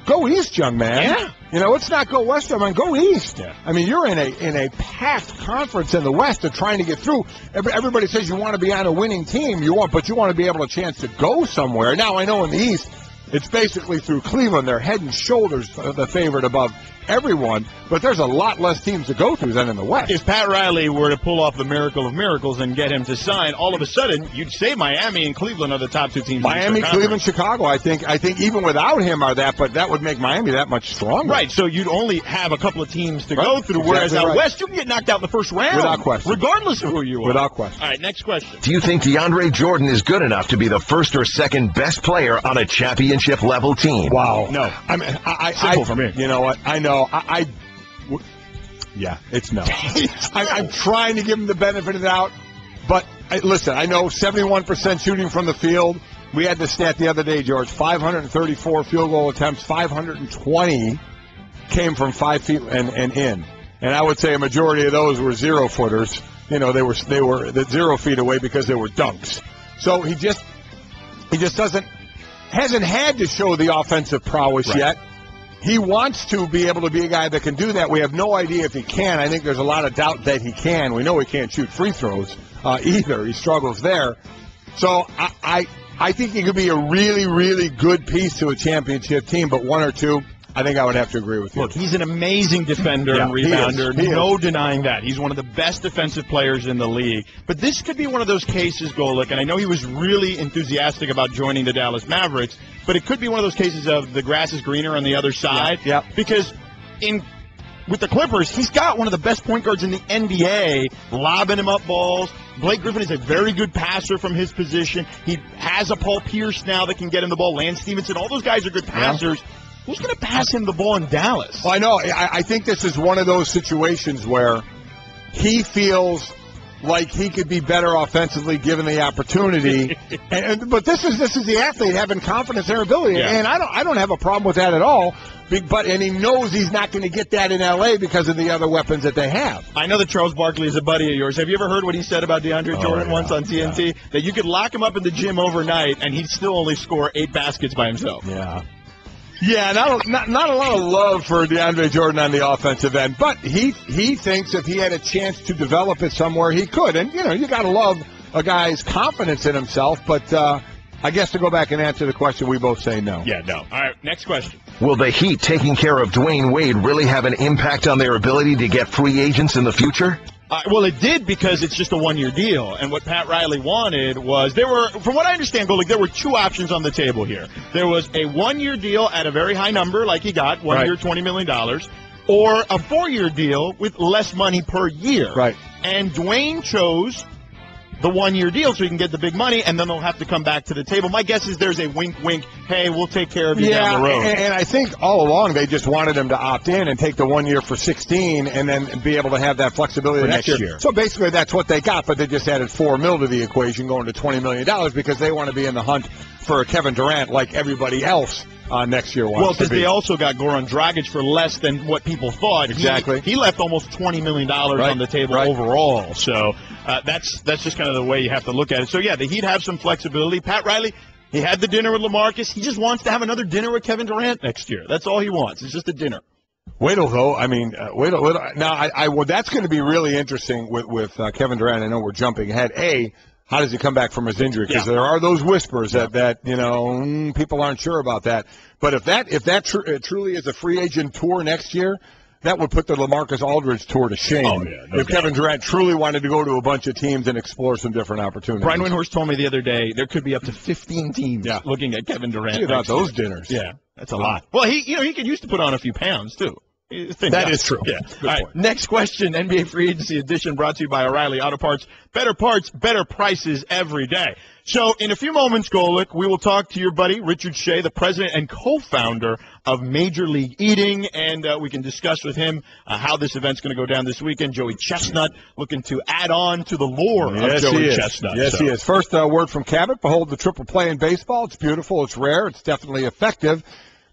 Go East, young man. Yeah. Let's not go West, young man. Go East. Yeah. I mean, you're in a packed conference in the West of trying to get through. Everybody says you want to be on a winning team, but you want to be able to chance to go somewhere. Now, I know in the East, it's basically through Cleveland. They're head and shoulders the favorite above everyone, but there's a lot less teams to go through than in the West. If Pat Riley were to pull off the miracle of miracles and get him to sign, all of a sudden you'd say Miami and Cleveland are the top 2 teams. Miami, in Cleveland, Chicago. I think even without him are that, but that would make Miami that much stronger. Right. So you'd only have a couple of teams to go through, whereas out West you can get knocked out in the first round, without question, regardless of who you are. Without question. All right. Next question. Do you think DeAndre Jordan is good enough to be the first or second best player on a championship level team? Wow. No. I mean, simple for me. You know what? I know. Yeah, it's no. I'm trying to give him the benefit of the doubt, but listen, I know 71% shooting from the field. We had the stat the other day, George. 534 field goal attempts, 520 came from 5 feet and in. And I would say a majority of those were 0-footers. You know, they were 0 feet away because they were dunks. So he just hasn't had to show the offensive prowess yet. He wants to be able to be a guy that can do that. We have no idea if he can. I think there's a lot of doubt that he can. We know he can't shoot free throws either. He struggles there. So I think he could be a really, really good piece to a championship team, but 1 or 2, I think I would have to agree with you. Look, he's an amazing defender and rebounder. No denying that. He's one of the best defensive players in the league. But this could be one of those cases, Golic, and I know he was really enthusiastic about joining the Dallas Mavericks, but it could be one of those cases of the grass is greener on the other side. Yeah. Because with the Clippers, he's got one of the best point guards in the NBA, lobbing him up balls. Blake Griffin is a very good passer from his position. He has a Paul Pierce now that can get him the ball. Lance Stevenson, all those guys are good passers. Yeah. Who's going to pass him the ball in Dallas? Well, I know. I think this is one of those situations where he feels like he could be better offensively given the opportunity. But this is the athlete having confidence in their ability, and I don't have a problem with that at all. And he knows he's not going to get that in L.A. because of the other weapons that they have. I know that Charles Barkley is a buddy of yours. Have you ever heard what he said about DeAndre Jordan once on TNT? Yeah. That you could lock him up in the gym overnight and he'd still only score 8 baskets by himself. Yeah. Yeah, not a lot of love for DeAndre Jordan on the offensive end, but he thinks if he had a chance to develop it somewhere, he could. And, you know, you got to love a guy's confidence in himself, but I guess to go back and answer the question, we both say no. Yeah, no. All right, next question. Will the Heat taking care of Dwayne Wade really have an impact on their ability to get free agents in the future? Well, it did because it's just a 1-year deal. And what Pat Riley wanted was from what I understand, Golic, there were 2 options on the table here. There was a 1-year deal at a very high number, like he got, 1 year, $20 million, or a 4-year deal with less money per year. Right. And Dwayne chose the 1-year deal so he can get the big money, and then they'll have to come back to the table. My guess is there's a wink, wink, hey, we'll take care of you down the road. And I think all along they just wanted him to opt in and take the 1 year for 16 and then be able to have that flexibility for next year. So basically that's what they got, but they just added $4 million to the equation, going to $20 million because they want to be in the hunt for Kevin Durant like everybody else next year wants to be. Well, because they also got Goran Dragic for less than what people thought. Exactly. He left almost $20 million on the table overall. So that's just kind of the way you have to look at it. So, yeah, the Heat have some flexibility. Pat Riley, he had the dinner with LaMarcus. He just wants to have another dinner with Kevin Durant next year. That's all he wants. It's just a dinner. Wait till, though. I mean, wait till. Now, well, that's going to be really interesting with Kevin Durant. I know we're jumping ahead. How does he come back from his injury? Because there are those whispers that you know, people aren't sure about that. But if that truly is a free agent tour next year, that would put the LaMarcus Aldridge tour to shame. If Kevin Durant truly wanted to go to a bunch of teams and explore some different opportunities. Brian Windhorst told me the other day there could be up to 15 teams looking at Kevin Durant. Think about those dinners. Yeah, that's a lot. Well, he could use to put on a few pounds too. That is true. Yeah. All right. Next question. NBA Free Agency Edition brought to you by O'Reilly Auto Parts. Better parts, better prices every day. So in a few moments, Golic, we will talk to your buddy, Richard Shea, the president and co-founder of Major League Eating, and we can discuss with him how this event's going to go down this weekend. Joey Chestnut looking to add on to the lore of Joey Chestnut. Yes, he is. First word from Cabot. Behold the triple play in baseball. It's beautiful. It's rare. It's definitely effective.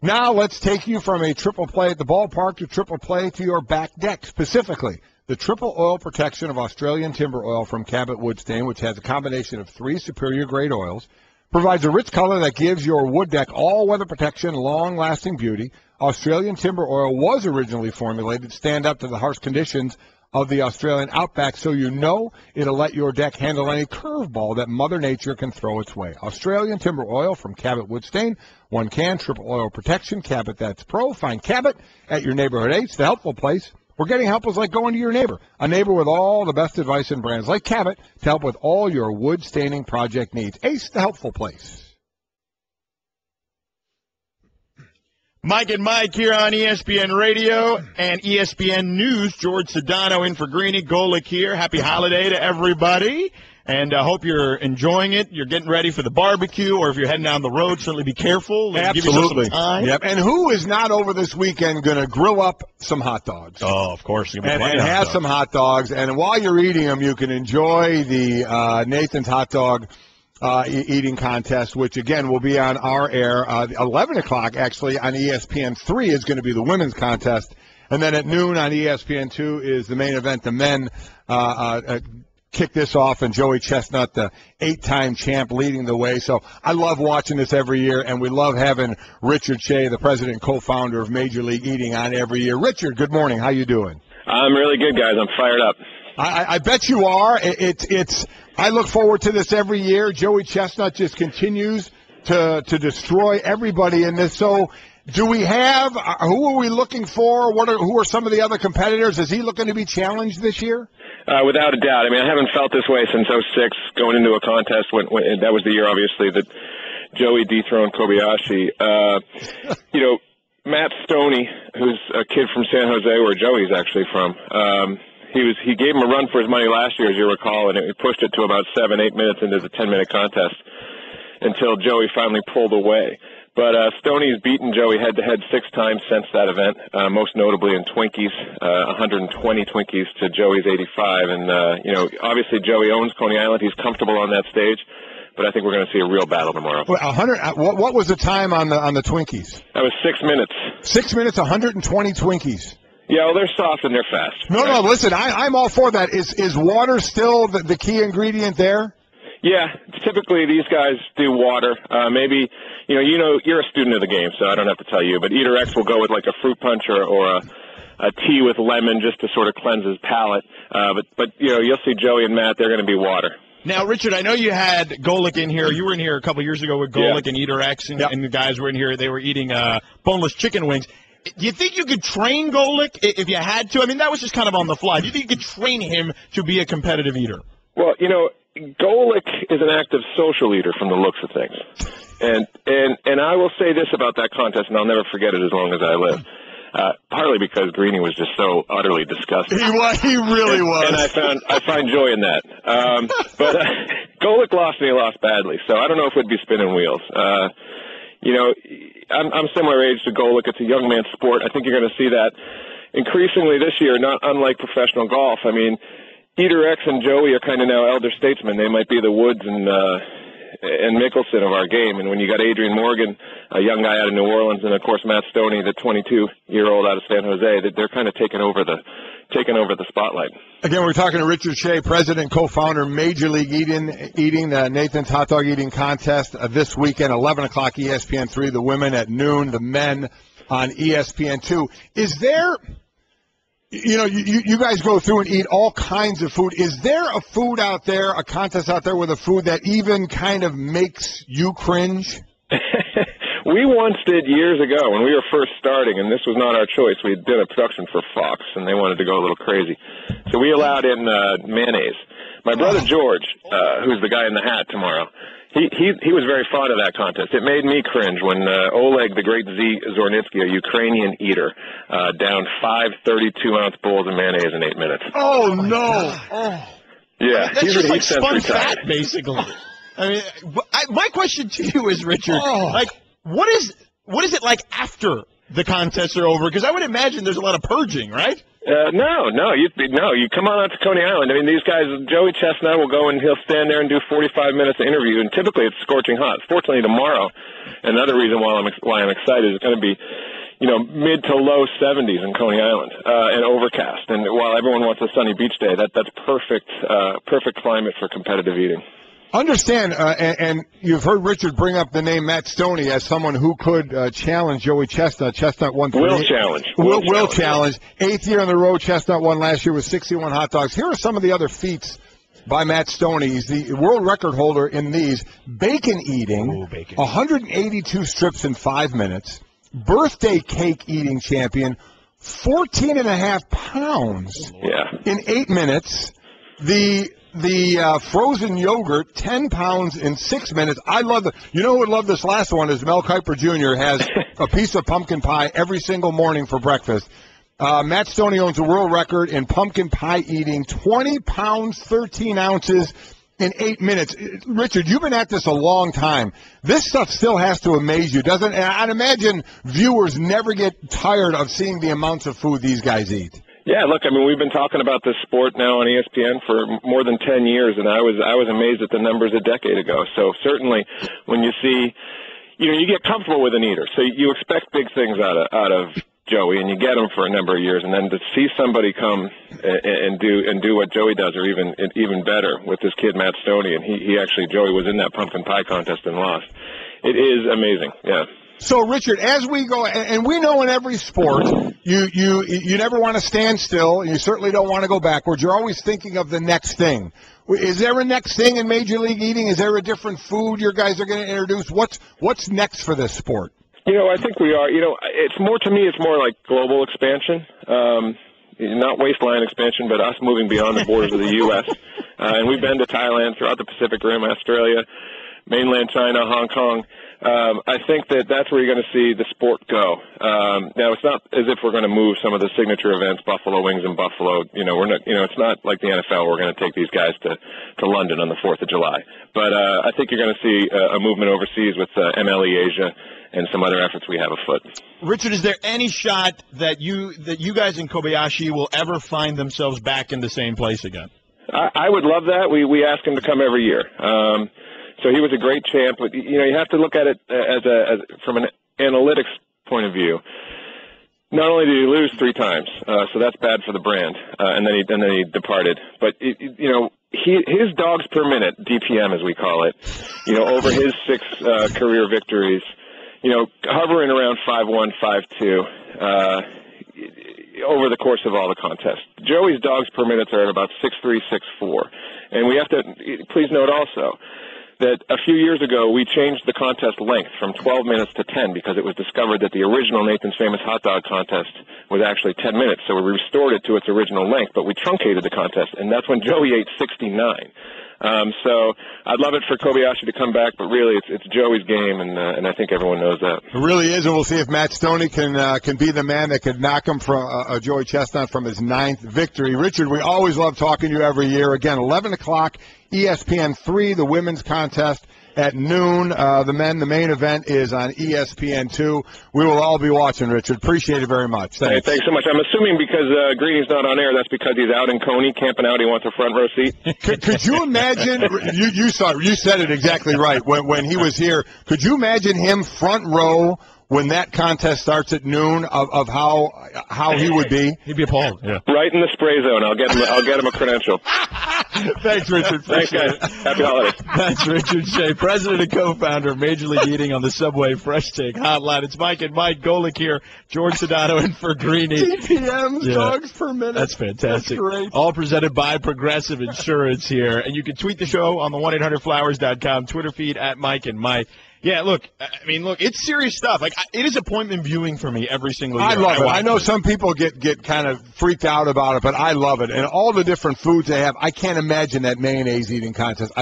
Now let's take you from a triple play at the ballpark to triple play to your back deck. Specifically, the triple oil protection of Australian timber oil from Cabot Wood Stain, which has a combination of 3 superior grade oils, provides a rich color that gives your wood deck all-weather protection, long-lasting beauty. Australian timber oil was originally formulated to stand up to the harsh conditions of the Australian outback, so you know it'll let your deck handle any curveball that Mother Nature can throw its way. Australian timber oil from Cabot Wood Stain. 1 can, triple oil protection. Cabot, that's pro. Find Cabot at your neighborhood Ace, the helpful place. We're getting help is like going to your neighbor. A neighbor with all the best advice and brands like Cabot to help with all your wood staining project needs. Ace, the helpful place. Mike and Mike here on ESPN Radio and ESPN News. George Sedano in for Greeny. Golic here. Happy holiday to everybody. And I hope you're enjoying it. You're getting ready for the barbecue, or if you're heading down the road, certainly be careful. Absolutely. Give yourself some time. Yep. And who is not over this weekend going to grill up some hot dogs? Oh, of course. And have some hot dogs. And while you're eating them, you can enjoy the Nathan's Hot Dog eating contest, which, again, will be on our air. 11 o'clock, actually, on ESPN3 is going to be the women's contest. And then at noon on ESPN2 is the main event, the men kick this off, and Joey Chestnut, the 8-time champ, leading the way. So I love watching this every year, and we love having Richard Shea, the president and co-founder of Major League Eating, on every year. Richard, good morning. How you doing? I'm really good, guys. I'm fired up. I bet you are. I look forward to this every year. Joey Chestnut just continues to destroy everybody in this. So do we have who are we looking for? Who are some of the other competitors? Is he looking to be challenged this year? Without a doubt. I mean, I haven't felt this way since '06, going into a contest when that was the year, obviously, that Joey dethroned Kobayashi. Matt Stoney, who's a kid from San Jose, where Joey's actually from. He gave him a run for his money last year, as you recall, and he pushed it to about 7-8 minutes into the 10-minute contest until Joey finally pulled away. But Stoney's beaten Joey head-to-head 6 times since that event, most notably in Twinkies, 120 Twinkies to Joey's 85. And, obviously Joey owns Coney Island. He's comfortable on that stage. But I think we're going to see a real battle tomorrow. Well, what was the time on the Twinkies? That was 6 minutes. 6 minutes, 120 Twinkies. Yeah, well, they're soft and they're fast. No, listen, I'm all for that. Is water still the key ingredient there? Yeah, typically these guys do water. Maybe, you're a student of the game, so I don't have to tell you, but Eater X will go with like a fruit punch or a tea with lemon just to sort of cleanse his palate. But you'll see Joey and Matt, they're going to be water. Now, Richard, I know you had Golic in here. You were in here a couple years ago with Golic and Eater X, and the guys were in here. They were eating boneless chicken wings. Do you think you could train Golic if you had to? I mean, that was just kind of on the fly. Do you think you could train him to be a competitive eater? Well, Golic is an active social eater from the looks of things. And I will say this about that contest, and I'll never forget it as long as I live. Partly because Greeny was just so utterly disgusting. He really was. And I find joy in that. But Golic lost, and he lost badly. So I don't know if we'd be spinning wheels. I'm similar age to Golic. It's a young man's sport. I think you're going to see that increasingly this year, not unlike professional golf. I mean, Eater X and Joey are kind of now elder statesmen. They might be the Woods and Mickelson of our game. And when you got Adrian Morgan, a young guy out of New Orleans, and of course Matt Stoney, the 22-year-old out of San Jose, they're kind of taking over the spotlight. Again, we're talking to Richard Shea, president and co-founder, Major League Eating, Nathan's Hot Dog Eating Contest this weekend, 11 o'clock ESPN3, the women at noon, the men on ESPN2. Is there, you guys go through and eat all kinds of food. Is there a food out there, a contest out there with a food that even kind of makes you cringe? We once did years ago when we were first starting, and this was not our choice. We did a production for Fox, and they wanted to go a little crazy. So we allowed in mayonnaise. My brother George, who's the guy in the hat tomorrow, he was very fond of that contest. It made me cringe when Oleg, the great Zornitsky, a Ukrainian eater, downed 5 32-ounce bowls of mayonnaise in 8 minutes. Oh, no. Oh. Yeah. That's just like spun fat, basically. I mean, my question to you is, Richard, what is it like after the contests are over? Because I would imagine there's a lot of purging, right? No. You come on out to Coney Island. I mean, these guys, Joey Chestnut will go and he'll stand there and do 45 minutes of interview, and typically it's scorching hot. Fortunately, tomorrow, another reason why I'm excited is going to be, mid to low 70s in Coney Island, and overcast. And while everyone wants a sunny beach day, that's perfect climate for competitive eating. Understand, and you've heard Richard bring up the name Matt Stoney as someone who could challenge Joey Chestnut. Chestnut won. Will challenge. Will challenge. 8th year in the row. Chestnut won last year with 61 hot dogs. Here are some of the other feats by Matt Stoney. He's the world record holder in these. Bacon eating, 182 strips in 5 minutes. Birthday cake eating champion, 14.5 pounds in 8 minutes. The frozen yogurt, 10 pounds in 6 minutes. I love it. You know who would love this last one is Mel Kiper Jr. has a piece of pumpkin pie every single morning for breakfast. Matt Stoney owns a world record in pumpkin pie eating, 20 pounds, 13 ounces in 8 minutes. Richard, you've been at this a long time. This stuff still has to amaze you, doesn't it? And I'd imagine viewers never get tired of seeing the amounts of food these guys eat. Yeah, look, I mean, we've been talking about this sport now on ESPN for more than 10 years, and I was amazed at the numbers a decade ago. So certainly when you see, you get comfortable with an eater. So you expect big things out of Joey, and you get him for a number of years, and then to see somebody come and do what Joey does, or even better with this kid Matt Stoney, and he actually, Joey was in that pumpkin pie contest and lost. It is amazing, yeah. So, Richard, as we go, and we know in every sport, you never want to stand still, and you certainly don't want to go backwards. You're always thinking of the next thing. Is there a next thing in Major League eating? Is there a different food your guys are going to introduce? What's next for this sport? I think we are. It's more, to me, it's more like global expansion. Not waistline expansion, but us moving beyond the borders of the U.S. And we've been to Thailand, throughout the Pacific Rim, Australia, mainland China, Hong Kong. I think that's where you're going to see the sport go. Now, it's not as if we're going to move some of the signature events, Buffalo Wings and Buffalo. We're not. It's not like the NFL. We're going to take these guys to London on the 4th of July. But I think you're going to see a movement overseas with MLE Asia and some other efforts we have afoot. Richard, is there any shot that you guys in Kobayashi will ever find themselves back in the same place again? I would love that. We ask him to come every year. So he was a great champ, but you have to look at it as from an analytics point of view. Not only did he lose 3 times, so that's bad for the brand, and then he departed. But his dogs per minute, DPM as we call it, over his 6 career victories, hovering around 5.1, 5.2 over the course of all the contests. Joey's dogs per minute are at about 6.3, 6.4, and we have to please note also that a few years ago we changed the contest length from 12 minutes to 10 because it was discovered that the original Nathan's Famous Hot Dog contest was actually 10 minutes. So we restored it to its original length, but we truncated the contest, and that's when Joey ate 69. So I'd love it for Kobayashi to come back, but really it's Joey's game, and I think everyone knows that. It really is, and we'll see if Matt Stoney can be the man that could knock him from Joey Chestnut from his 9th victory. Richard, we always love talking to you every year. Again, 11 o'clock, ESPN 3, the women's contest at noon. The main event is on ESPN 2. We will all be watching, Richard. Appreciate it very much. Thanks. Hey, thanks so much. I'm assuming because Greeny's not on air, that's because he's out in Coney camping out. He wants a front row seat. Could you imagine? You said it exactly right when he was here. Could you imagine him front row when that contest starts at noon of how he would be? He'd be appalled. Yeah. Right in the spray zone. I'll get him a credential. Thanks, Richard. Thanks, guys. Happy holidays. That's Richard Shea, president and co-founder of Major League Eating on the Subway Fresh Take Hotline. It's Mike and Mike. Golic here. George Sedano in for Greeny. DPMs, dogs per minute. That's fantastic. That's great. All presented by Progressive Insurance here. And you can tweet the show on the 1-800-Flowers.com Twitter feed at Mike and Mike. Yeah, look, it's serious stuff. Like, it is appointment viewing for me every single year. I love it. I know some people get kind of freaked out about it, but I love it. And all the different foods they have, I can't imagine that mayonnaise eating contest.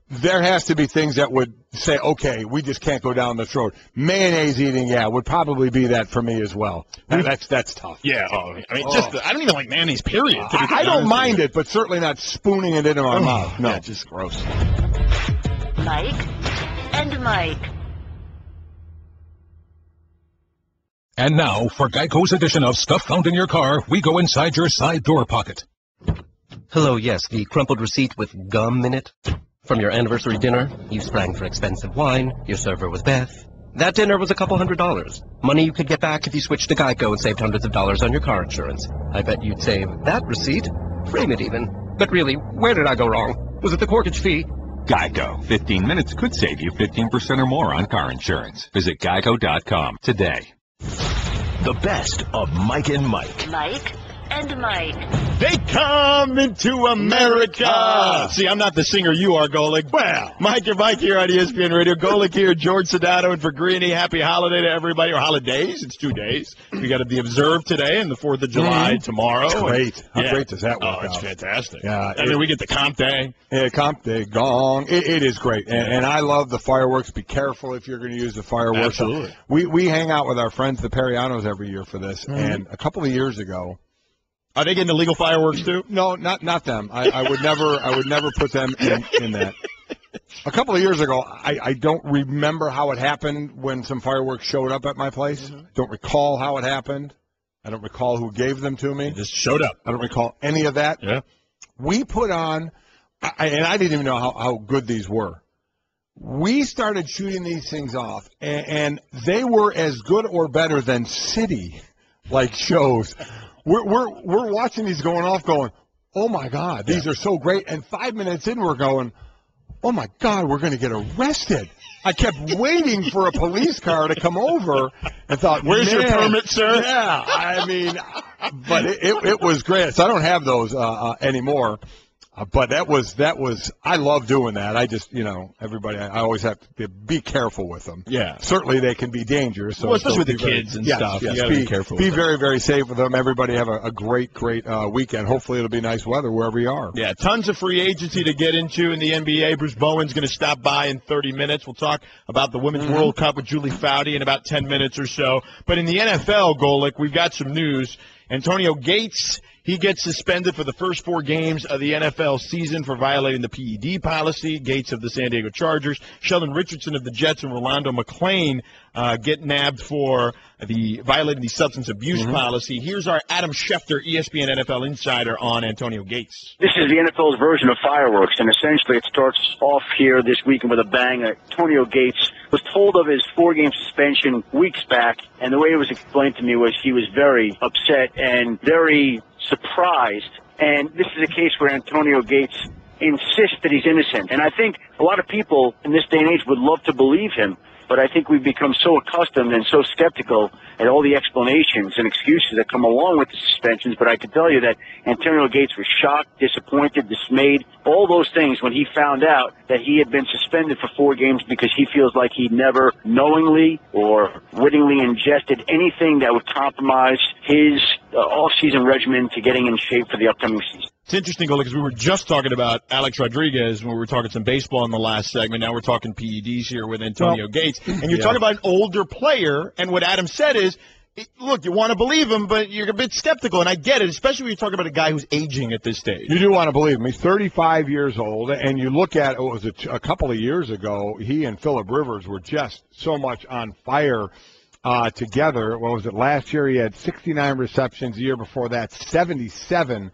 There has to be things that would say, okay, we just can't go down this road. Mayonnaise eating, would probably be that for me as well. That's tough. Yeah. I don't even like mayonnaise, period. I don't mind it, but certainly not spooning it into my mouth. No, just gross. Mike and Mike. And now, for Geico's edition of Stuff Found in Your Car, we go inside your side door pocket. Hello, yes, the crumpled receipt with gum in it. From your anniversary dinner, you sprang for expensive wine, your server was Beth. That dinner was a couple $100. Money you could get back if you switched to Geico and saved hundreds of dollars on your car insurance. I bet you'd save that receipt, frame it even. But really, where did I go wrong? Was it the corkage fee? Geico. 15 minutes could save you 15% or more on car insurance. Visit geico.com today. The best of Mike and Mike. Mike and Mike. They come into America. See, I'm not the singer you are, Golic. Well, Mike and Mike here on ESPN Radio. Golic here, George Sedano, and for Greeny. Happy holiday to everybody, or holidays. It's 2 days. We got the Observe today and the 4th of July tomorrow. Great. How great does that work out? It's fantastic. Yeah, I mean, we get the Comp Day. Yeah, Comp Day, gong. It is great. And I love the fireworks. Be careful if you're going to use the fireworks. Absolutely. We hang out with our friends, the Perianos, every year for this. And a couple of years ago, are they getting illegal fireworks too? No, not them. I would never put them in that. A couple of years ago, I don't remember how it happened when some fireworks showed up at my place. Don't recall how it happened. I don't recall who gave them to me. They just showed up. I don't recall any of that. Yeah. We put on, and I didn't even know how good these were. We started shooting these things off, and they were as good or better than city-like shows. We're watching these going off going, oh, my God, these are so great. And 5 minutes in, we're going, oh, my God, we're going to get arrested. I kept waiting for a police car to come over and thought, where's your permit, sir? Yeah, I mean, but it was great. So I don't have those anymore. But that was I love doing that. I just, everybody, I always have to be careful with them. Yeah. Certainly they can be dangerous. So especially with the kids and stuff. Yes, you got to be careful. Be very, very safe with them. Everybody have a great weekend. Hopefully it'll be nice weather wherever you are. Yeah, tons of free agency to get into in the NBA. Bruce Bowen's going to stop by in 30 minutes. We'll talk about the Women's World Cup with Julie Foudy in about 10 minutes or so. But in the NFL, Golic, we've got some news. Antonio Gates, he gets suspended for the first 4 games of the NFL season for violating the PED policy. Gates of the San Diego Chargers, Sheldon Richardson of the Jets, and Rolando McClain get nabbed for violating the substance abuse policy. Here's our Adam Schefter, ESPN NFL insider, on Antonio Gates. This is the NFL's version of fireworks, and essentially it starts off here this weekend with a bang. Antonio Gates was told of his 4-game suspension weeks back, and the way it was explained to me was he was very upset and very surprised. And this is a case where Antonio Gates insists that he's innocent. And I think a lot of people in this day and age would love to believe him, but I think we've become so accustomed and so skeptical at all the explanations and excuses that come along with the suspensions. But I can tell you that Antonio Gates was shocked, disappointed, dismayed, all those things when he found out that he had been suspended for 4 games because he feels like he never knowingly or wittingly ingested anything that would compromise his off-season regimen to getting in shape for the upcoming season. It's interesting, because we were just talking about Alex Rodriguez when we were talking some baseball in the last segment. Now we're talking PEDs here with Antonio Gates. And you're talking about an older player, and what Adam said is, look, you want to believe him, but you're a bit skeptical, and I get it, especially when you talk about a guy who's aging at this stage. You do want to believe him. He's 35 years old, and you look at, a couple of years ago, he and Phillip Rivers were just so much on fire together. What was it? Last year he had 69 receptions. The year before that, 77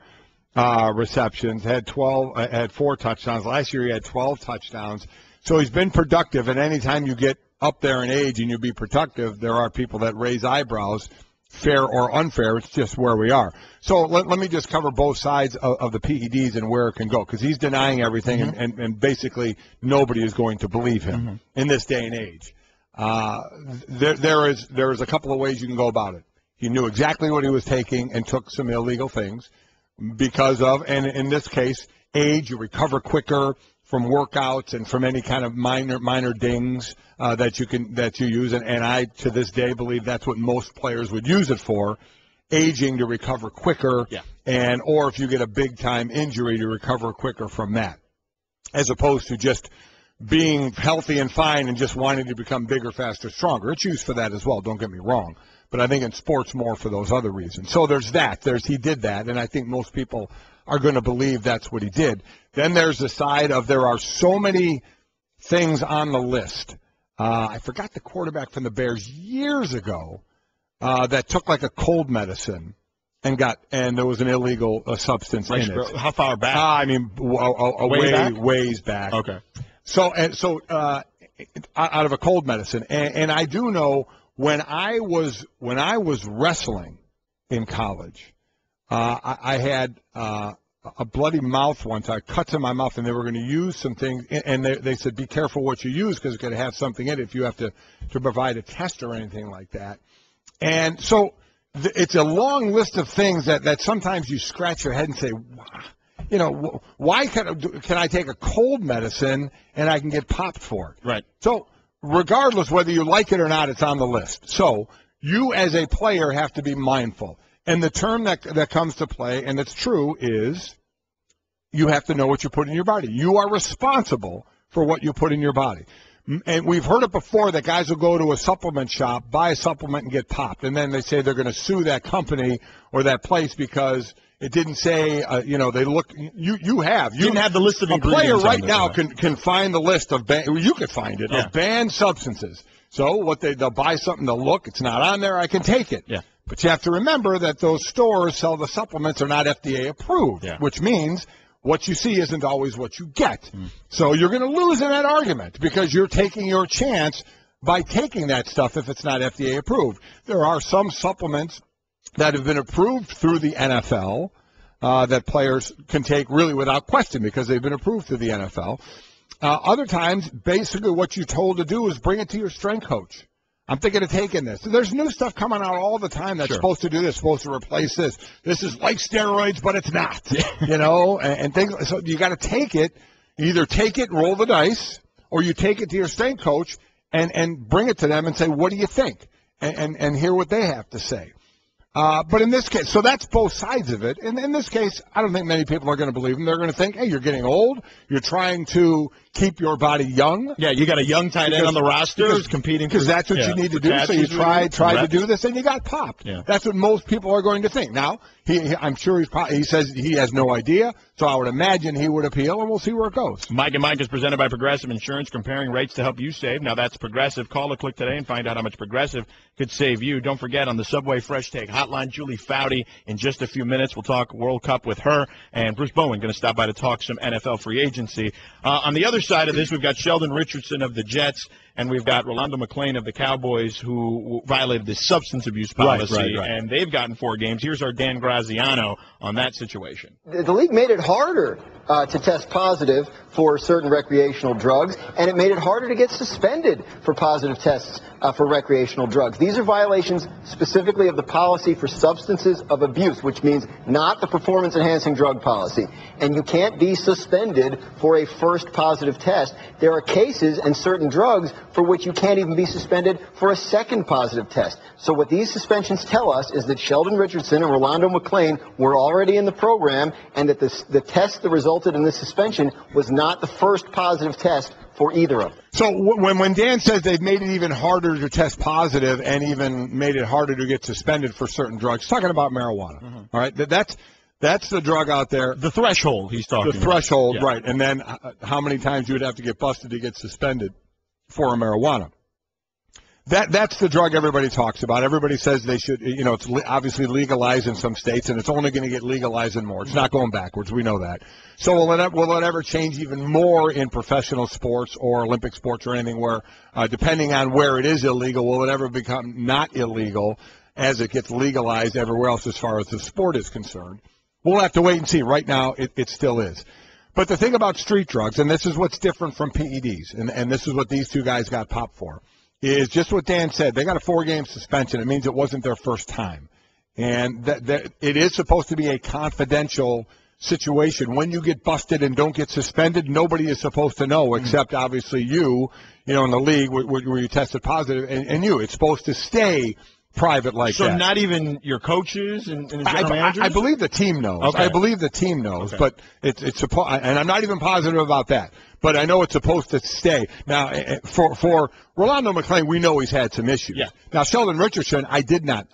receptions, had 4 touchdowns. Last year he had 12 touchdowns. So he's been productive, and anytime you get up there in age and you be productive, there are people that raise eyebrows, fair or unfair. It's just where we are. So let me just cover both sides of the PEDs and where it can go, because he's denying everything, and basically nobody is going to believe him in this day and age. There is a couple of ways you can go about it. He knew exactly what he was taking and took some illegal things because of, and in this case, age. You recover quicker from workouts and from any kind of minor dings that you use, and I to this day believe that's what most players would use it for, aging, to recover quicker, and or if you get a big time injury, to recover quicker from that, as opposed to just being healthy and fine and just wanting to become bigger, faster, stronger. It's used for that as well, don't get me wrong. But I think in sports more for those other reasons. So there's that. He did that, and I think most people are going to believe that's what he did. Then there's the side of there are so many things on the list. I forgot the quarterback from the Bears years ago that took like a cold medicine and there was an illegal substance in it. How far back? I mean, ways back. Okay. So out of a cold medicine, and I do know when I was wrestling in college, I had a bloody mouth one time, cuts in my mouth, and they were going to use some things, and they said, be careful what you use because it's going to have something in it if you have to provide a test or anything like that. And so it's a long list of things that sometimes you scratch your head and say, wow, why can I take a cold medicine and I can get popped for it? Right. So regardless whether you like it or not, it's on the list. So you as a player have to be mindful. And the term that comes to play, and it's true, is you have to know what you put in your body. You are responsible for what you put in your body. And we've heard it before that guys will go to a supplement shop, buy a supplement, and get popped. And then they say they're going to sue that company or that place because it didn't say, they look. You didn't have the list of ingredients. A player right now right? can find the list of you could find it of banned substances. So they'll buy something to look. It's not on there. I can take it. Yeah. But you have to remember that those stores sell the supplements are not FDA approved, which means what you see isn't always what you get. So you're going to lose in that argument because you're taking your chance by taking that stuff if it's not FDA approved. There are some supplements that have been approved through the NFL that players can take really without question because they've been approved through the NFL. Other times, basically what you're told to do is bring it to your strength coach. I'm thinking of taking this. There's new stuff coming out all the time that's supposed to do this, supposed to replace this. This is like steroids, but it's not, and things. So you got to take it. You either take it, roll the dice, or you take it to your strength coach and bring it to them and say, what do you think? And hear what they have to say. But in this case, so that's both sides of it. And in this case, I don't think many people are going to believe them. They're going to think, hey, you're getting old. You're trying to keep your body young. Yeah, you got a young tight end on the roster who's competing because that's what you need to do. So you tried to do this, and you got popped. Yeah. That's what most people are going to think. Now, I'm sure he says he has no idea, so I would imagine he would appeal, and we'll see where it goes. Mike and Mike is presented by Progressive Insurance, comparing rates to help you save. Now, that's Progressive. Call or click today and find out how much Progressive could save you. Don't forget, on the Subway Fresh Take Hotline, Julie Foudy in just a few minutes. We'll talk World Cup with her, and Bruce Bowen going to stop by to talk some NFL free agency. On the other side of this, we've got Sheldon Richardson of the Jets, and we've got Rolando McClain of the Cowboys who violated the substance abuse policy, right. and they've gotten 4 games. Here's our Dan Graziano on that situation. The league made it harder to test positive for certain recreational drugs, and it made it harder to get suspended for positive tests for recreational drugs. These are violations specifically of the policy for substances of abuse, which means not the performance-enhancing drug policy. And you can't be suspended for a first positive test. There are cases and certain drugs for which you can't even be suspended for a second positive test. So what these suspensions tell us is that Sheldon Richardson and Rolando McClain were already in the program, and that the test that resulted in this suspension was not the first positive test for either of them. So when Dan says they've made it even harder to test positive and even made it harder to get suspended for certain drugs, talking about marijuana, all right? That's the drug out there. The threshold he's talking about. The threshold, right. And then how many times you would have to get busted to get suspended for a marijuana. That's the drug everybody talks about. Everybody says they should, it's obviously legalized in some states, and it's only going to get legalized in more. It's not going backwards. We know that. So will it ever change even more in professional sports or Olympic sports or anything where, depending on where it is illegal, will it ever become not illegal as it gets legalized everywhere else as far as the sport is concerned? We'll have to wait and see. Right now, it still is. But the thing about street drugs, and this is what's different from PEDs, and this is what these two guys got popped for, is just what Dan said. They got a 4-game suspension. It means it wasn't their first time. And that it is supposed to be a confidential situation. When you get busted and don't get suspended, nobody is supposed to know except obviously you in the league where you tested positive, and you. It's supposed to stay private like that. So not even your coaches and general managers? I believe the team knows. Okay. I believe the team knows, okay. But it's supposed, and I'm not even positive about that. But I know it's supposed to stay. Now, for Rolando McClain, we know he's had some issues. Yeah. Now, Sheldon Richardson, I did not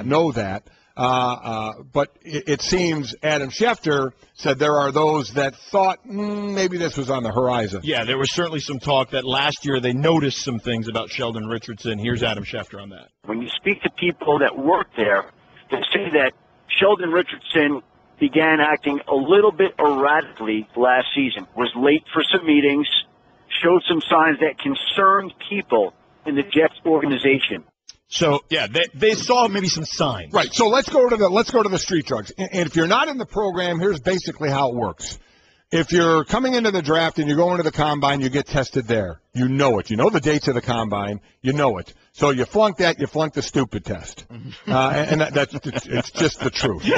know that. But it seems Adam Schefter said there are those that thought maybe this was on the horizon. Yeah, there was certainly some talk that last year they noticed some things about Sheldon Richardson. Here's Adam Schefter on that. When you speak to people that work there, they say that Sheldon Richardson began acting a little bit erratically last season, was late for some meetings, showed some signs that concerned people in the Jets organization. So yeah, they saw maybe some signs. Right. So let's go to the street drugs. And if you're not in the program, here's basically how it works. If you're coming into the draft and you go into the combine, you get tested there. You know it. You know the dates of the combine. You know it. So you flunk that. You flunk the stupid test, and it's just the truth.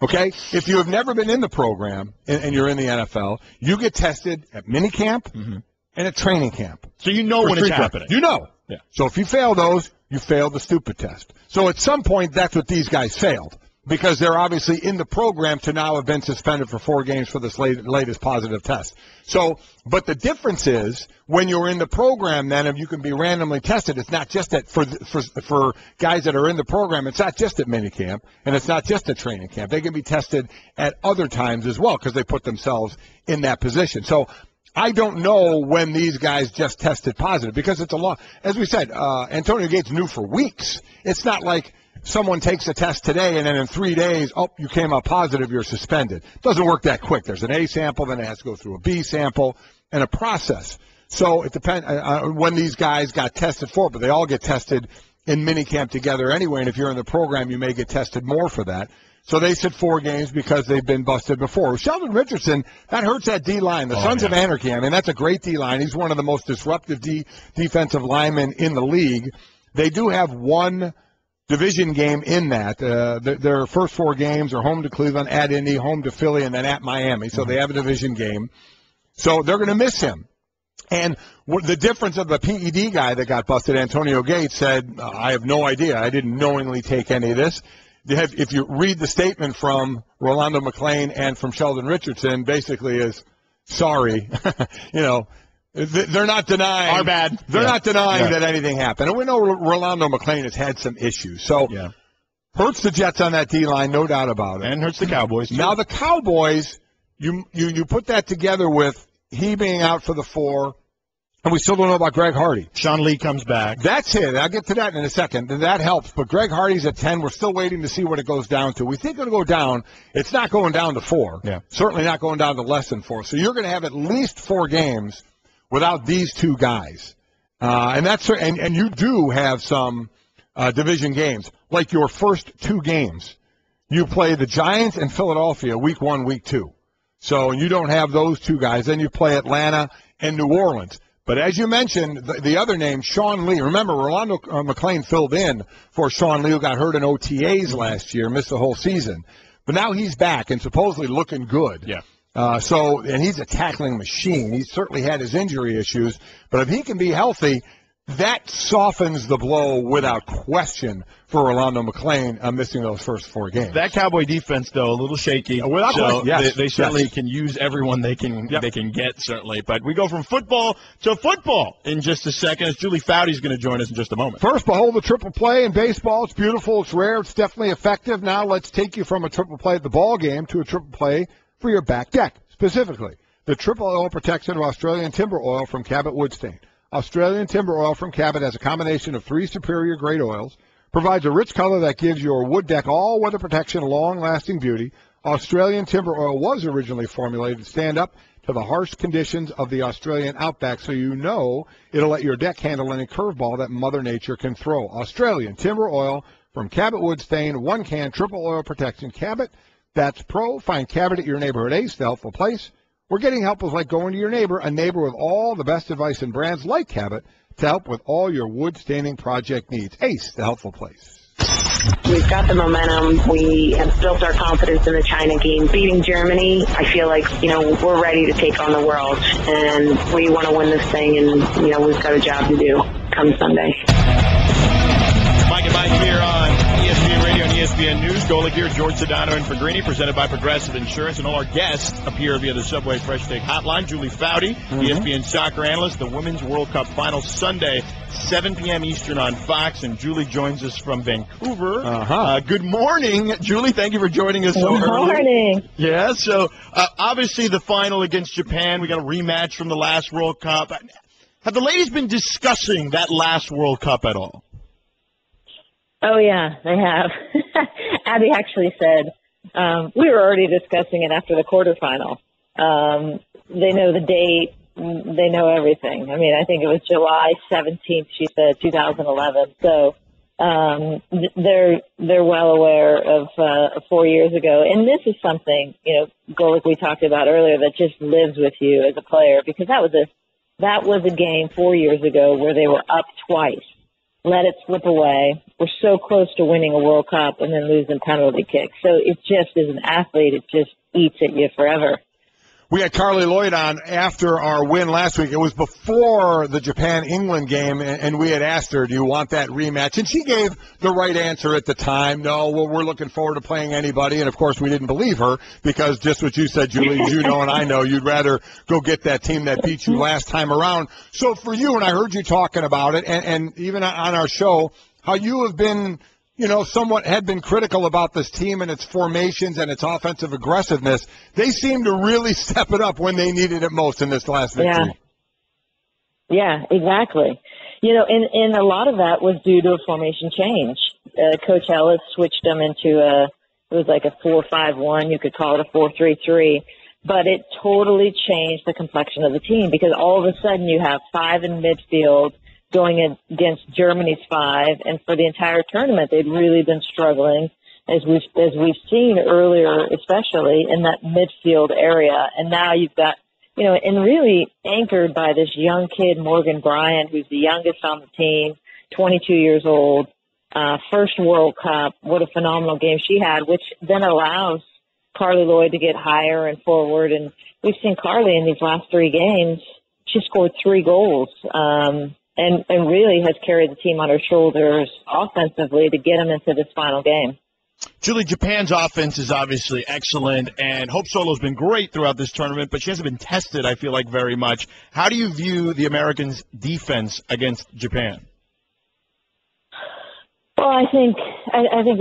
Okay. If you have never been in the program and you're in the NFL, you get tested at minicamp and at training camp. So you know when it's happening. You know. Yeah. So if you fail those, you failed the stupid test. So at some point, that's what these guys failed, because they're obviously in the program to now have been suspended for 4 games for this latest positive test. So, but the difference is when you're in the program, then if you can be randomly tested, it's not just at for guys that are in the program. It's not just at minicamp and it's not just at training camp. They can be tested at other times as well because they put themselves in that position. So I don't know when these guys just tested positive because it's a lot. As we said, Antonio Gates knew for weeks. It's not like someone takes a test today and then in 3 days, you came out positive, you're suspended. It doesn't work that quick. There's an A sample, then it has to go through a B sample and a process. So it depends when these guys got tested for, but they all get tested in minicamp together anyway. And if you're in the program, you may get tested more for that. So they said 4 games because they've been busted before. Sheldon Richardson, that hurts that D-line. The Sons of Anarchy, I mean, that's a great D-line. He's one of the most disruptive defensive linemen in the league. They do have one division game in that. Their first 4 games are home to Cleveland, at Indy, home to Philly, and then at Miami. So they have a division game. So they're going to miss him. And the difference of the PED guy that got busted, Antonio Gates, said, I have no idea. I didn't knowingly take any of this. If you read the statement from Rolando McClain and from Sheldon Richardson, basically is sorry. They're not denying. Our bad. They're not denying that anything happened. And we know Rolando McClain has had some issues. So hurts the Jets on that D-line, no doubt about it. And hurts the Cowboys, too. Now the Cowboys, you put that together with he being out for the 4. And we still don't know about Greg Hardy. Sean Lee comes back. That's it. I'll get to that in a second. That helps. But Greg Hardy's at 10. We're still waiting to see what it goes down to. We think it'll go down. It's not going down to 4. Yeah. Certainly not going down to less than 4. So you're going to have at least 4 games without these 2 guys. And you do have some division games. Like your first 2 games, you play the Giants and Philadelphia week 1, week 2. So you don't have those 2 guys. Then you play Atlanta and New Orleans. But as you mentioned, the other name, Sean Lee. Remember, Rolando McClain filled in for Sean Lee, who got hurt in OTAs last year, missed the whole season. But now he's back and supposedly looking good. Yeah. And he's a tackling machine. He's certainly had his injury issues. But if he can be healthy, that softens the blow without question for Rolando McClain missing those first 4 games. That Cowboy defense, though, a little shaky. Without question, yes. They certainly can use everyone they can get, certainly. But we go from football to football in just a second, as Julie Foudy's going to join us in just a moment. First, behold the triple play in baseball. It's beautiful. It's rare. It's definitely effective. Now let's take you from a triple play at the ball game to a triple play for your back deck. Specifically, the triple oil protection of Australian timber oil from Cabot Wood Stain. Australian timber oil from Cabot has a combination of 3 superior grade oils, provides a rich color that gives your wood deck all-weather protection and long-lasting beauty. Australian timber oil was originally formulated to stand up to the harsh conditions of the Australian outback, so you know it'll let your deck handle any curveball that Mother Nature can throw. Australian timber oil from Cabot Wood Stain, 1 can, triple oil protection. Cabot, that's pro. Find Cabot at your neighborhood Ace, the helpful place. We're getting help is like going to your neighbor, a neighbor with all the best advice and brands like Cabot to help with all your wood staining project needs. Ace, the helpful place. We've got the momentum. We have built our confidence in the China game. Beating Germany, I feel like, we're ready to take on the world. And we want to win this thing, and, we've got a job to do come Sunday. Mike and Mike here on ESPN Radio and ESPN News. Golic here, George Sedano in for Greeny, presented by Progressive Insurance. And all our guests appear via the Subway Fresh Take Hotline. Julie Foudy, ESPN soccer analyst. The Women's World Cup final Sunday, 7 p.m. Eastern on Fox. And Julie joins us from Vancouver. Good morning, Julie. Thank you for joining us so early. Good morning. Yeah, so obviously the final against Japan. We got a rematch from the last World Cup. Have the ladies been discussing that last World Cup at all? Oh, yeah, they have. Abby actually said we were already discussing it after the quarterfinal. They know the date. They know everything. I mean, I think it was July 17th, she said, 2011. So they're well aware of 4 years ago. And this is something, Golic, we talked about earlier, that just lives with you as a player, because that was a game 4 years ago where they were up twice, let it slip away. We're so close to winning a World Cup and then losing penalty kicks. So it just, as an athlete, it just eats at you forever. We had Carly Lloyd on after our win last week. It was before the Japan-England game, and we had asked her, do you want that rematch? And she gave the right answer at the time. No, well, we're looking forward to playing anybody. And, of course, we didn't believe her because just what you said, Julie, you know and I know, you'd rather go get that team that beat you last time around. So for you, and I heard you talking about it, and even on our show, how you have been – somewhat had been critical about this team and its formations and its offensive aggressiveness. They seem to really step it up when they needed it most in this last victory. Yeah, exactly. And a lot of that was due to a formation change. Coach Ellis switched them into it was like a 4-5-1. You could call it a 4-3-3. But it totally changed the complexion of the team because all of a sudden you have 5 in midfield going against Germany's 5, and for the entire tournament, they'd really been struggling, as we've seen earlier, especially in that midfield area. And now you've got, and really anchored by this young kid, Morgan Bryant, who's the youngest on the team, 22 years old, first World Cup. What a phenomenal game she had, which then allows Carly Lloyd to get higher and forward. And we've seen Carly in these last 3 games. She scored 3 goals. And really has carried the team on her shoulders offensively to get them into this final game. Julie, Japan's offense is obviously excellent, and Hope Solo's been great throughout this tournament, but she hasn't been tested, I feel like, very much. How do you view the Americans' defense against Japan? Well, I think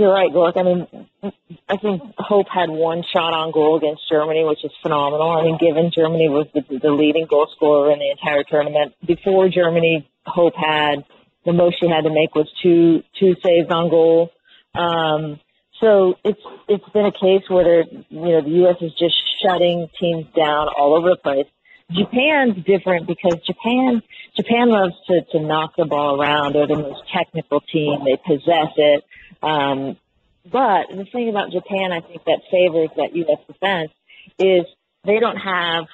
you're right, Golic. I mean, I think Hope had 1 shot on goal against Germany, which is phenomenal. I mean, given Germany was the leading goal scorer in the entire tournament. Before Germany, Hope had the most she had to make was two saves on goal. So it's been a case where the U.S. is just shutting teams down all over the place. Japan's different because Japan loves to knock the ball around. They're the most technical team. They possess it. But the thing about Japan, I think that favors that U.S. defense is they don't have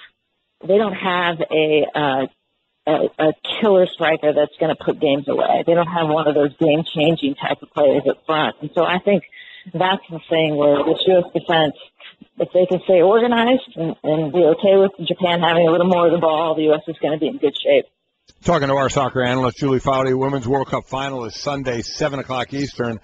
a killer striker that's going to put games away. They don't have one of those game-changing type of players up front. And so I think that's the thing where this U.S. defense, if they can stay organized and be okay with Japan having a little more of the ball, the U.S. is going to be in good shape. Talking to our soccer analyst, Julie Foudy. Women's World Cup final is Sunday, 7 o'clock Eastern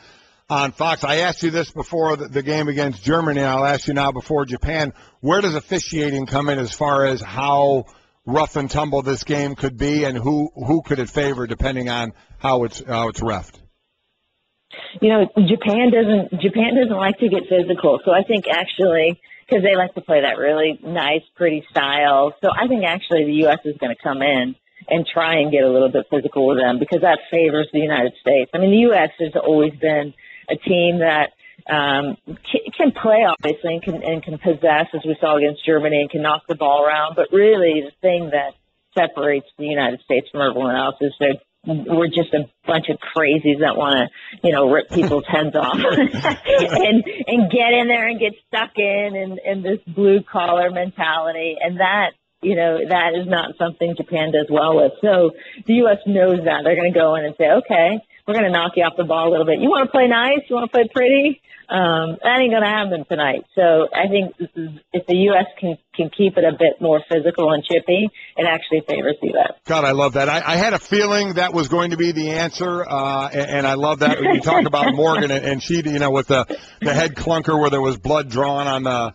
on Fox. I asked you this before the game against Germany, and I'll ask you now before Japan. Where does officiating come in as far as how rough and tumble this game could be, and who could it favor depending on how it's reffed? Japan doesn't like to get physical. So I think actually, because they like to play that really nice, pretty style. So I think actually the U.S. is going to come in and try and get a little bit physical with them because that favors the United States. I mean, the U.S. has always been a team that can play, obviously, and can possess, as we saw against Germany, and can knock the ball around. But really the thing that separates the United States from everyone else is that we're just a bunch of crazies that want to, rip people's heads off and get in there and get stuck in this blue collar mentality. And that is not something Japan does well with. So the U.S. knows that. They're going to go in and say, okay, we're going to knock you off the ball a little bit. You want to play nice? You want to play pretty? That ain't going to happen tonight. So I think if the U.S. can keep it a bit more physical and chippy, it actually favors the U.S. God, I love that. I had a feeling that was going to be the answer, and I love that. When you talk about Morgan and she, with the head clunker where there was blood drawn on the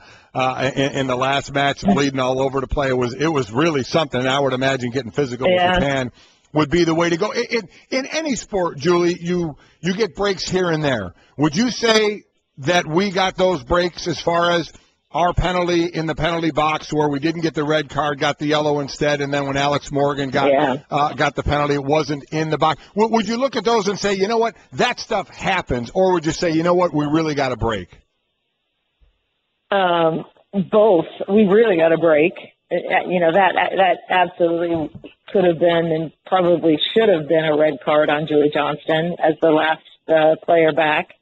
in the last match, bleeding all over the play. It was really something. I would imagine getting physical with Japan would be the way to go. In any sport, Julie, you get breaks here and there. Would you say that we got those breaks as far as our penalty in the penalty box where we didn't get the red card, got the yellow instead, and then when Alex Morgan got the penalty, it wasn't in the box? Would you look at those and say, you know what, that stuff happens, or would you say, you know what, we really got a break? Both. We really got a break. That absolutely could have been and probably should have been a red card on Julie Johnston as the player back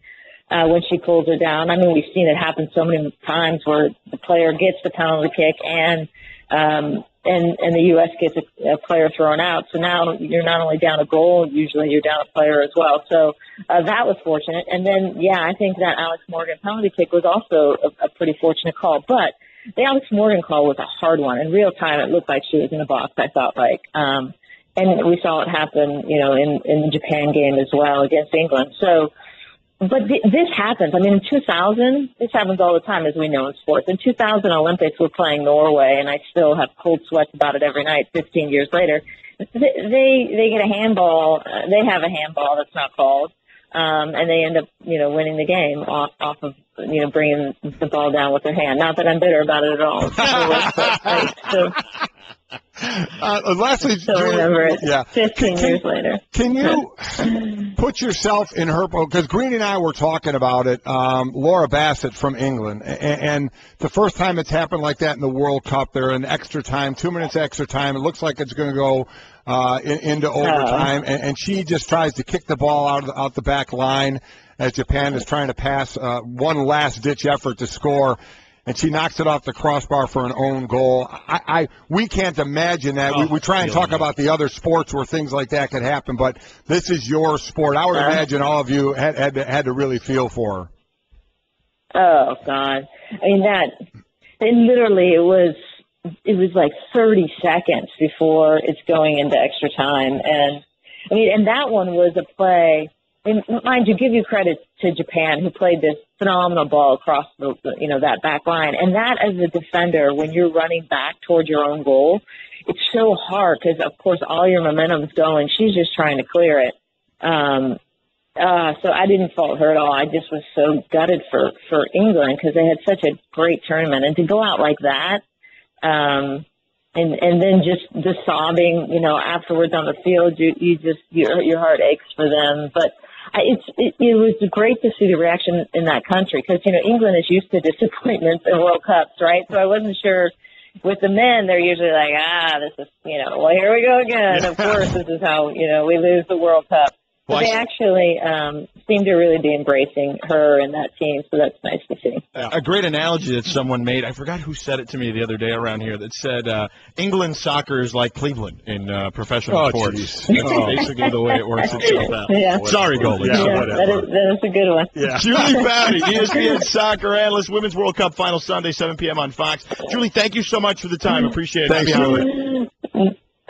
when she pulls her down. I mean, we've seen it happen so many times where the player gets the penalty kick and the U.S. gets a player thrown out. So now you're not only down a goal, usually you're down a player as well. So that was fortunate. And then, yeah, I think that Alex Morgan penalty kick was also a pretty fortunate call. But the Alex Morgan call was a hard one. In real time, it looked like she was in the box, I felt like. And we saw it happen, you know, in the Japan game as well against England. So, but this happens. I mean, in 2000, this happens all the time, as we know in sports. In 2000 Olympics, we're playing Norway, and I still have cold sweats about it every night 15 years later. They get a handball. They have a handball that's not called, and they end up, you know, winning the game off of, you know, bringing the ball down with their hand. Not that I'm bitter about it at all. Lastly, still remember it. Yeah. 15 years later. Can you put yourself in her, because Greeny and I were talking about it, Laura Bassett from England, and the first time it's happened like that in the World Cup, they're in extra time, 2 minutes extra time. It looks like it's going to go into overtime, and she just tries to kick the ball out the back line as Japan is trying to pass one last-ditch effort to score. And she knocks it off the crossbar for an own goal. We can't imagine that. We try and talk about the other sports where things like that could happen, but this is your sport. I would imagine all of you had to really feel for her. Oh God! I mean it was like 30 seconds before it's going into extra time, and I mean, and that one was a play. And mind you, give you credit to Japan, who played this phenomenal ball across that back line. And that, as a defender, when you're running back toward your own goal, it's so hard because, of course, all your momentum's going. She's just trying to clear it. So I didn't fault her at all. I just was so gutted for England because they had such a great tournament. And to go out like that, and then just the sobbing, you know, afterwards on the field, your heart aches for them. But it was great to see the reaction in that country because, you know, England is used to disappointments in World Cups, right? So I wasn't sure. With the men, they're usually like, this is, you know, well, here we go again. Of course, this is how, you know, we lose the World Cup. But they actually seem to really be embracing her and that team, so that's nice to see. A great analogy that someone made, I forgot who said it to me the other day around here, that said England soccer is like Cleveland in professional sports. That's basically the way it works itself out. Yeah. Sorry, Golic. Yeah, that is a good one. Yeah. Julie Foudy, ESPN soccer analyst, Women's World Cup final Sunday, 7 p.m. on Fox. Julie, thank you so much for the time. Appreciate it. Thanks, Julie.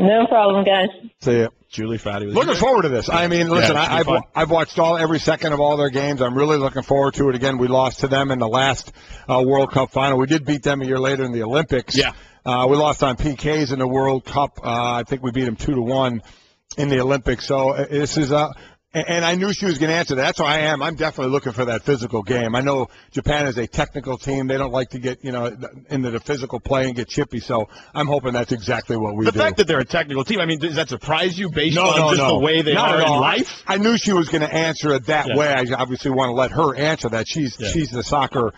No problem, guys. See ya. Julie Foudy. Looking forward to this. I mean, listen, I've watched every second of all their games. I'm really looking forward to it. Again, we lost to them in the last World Cup final. We did beat them a year later in the Olympics. Yeah. We lost on PKs in the World Cup. I think we beat them 2-1 in the Olympics. So this is and I knew she was going to answer that. That's why I'm definitely looking for that physical game. I know Japan is a technical team. They don't like to get, you know, into the physical play and get chippy. So I'm hoping that's exactly what we do. The fact that they're a technical team, I mean, does that surprise you based on just the way they are in life? I knew she was going to answer it that way. I obviously want to let her answer that. She's the soccer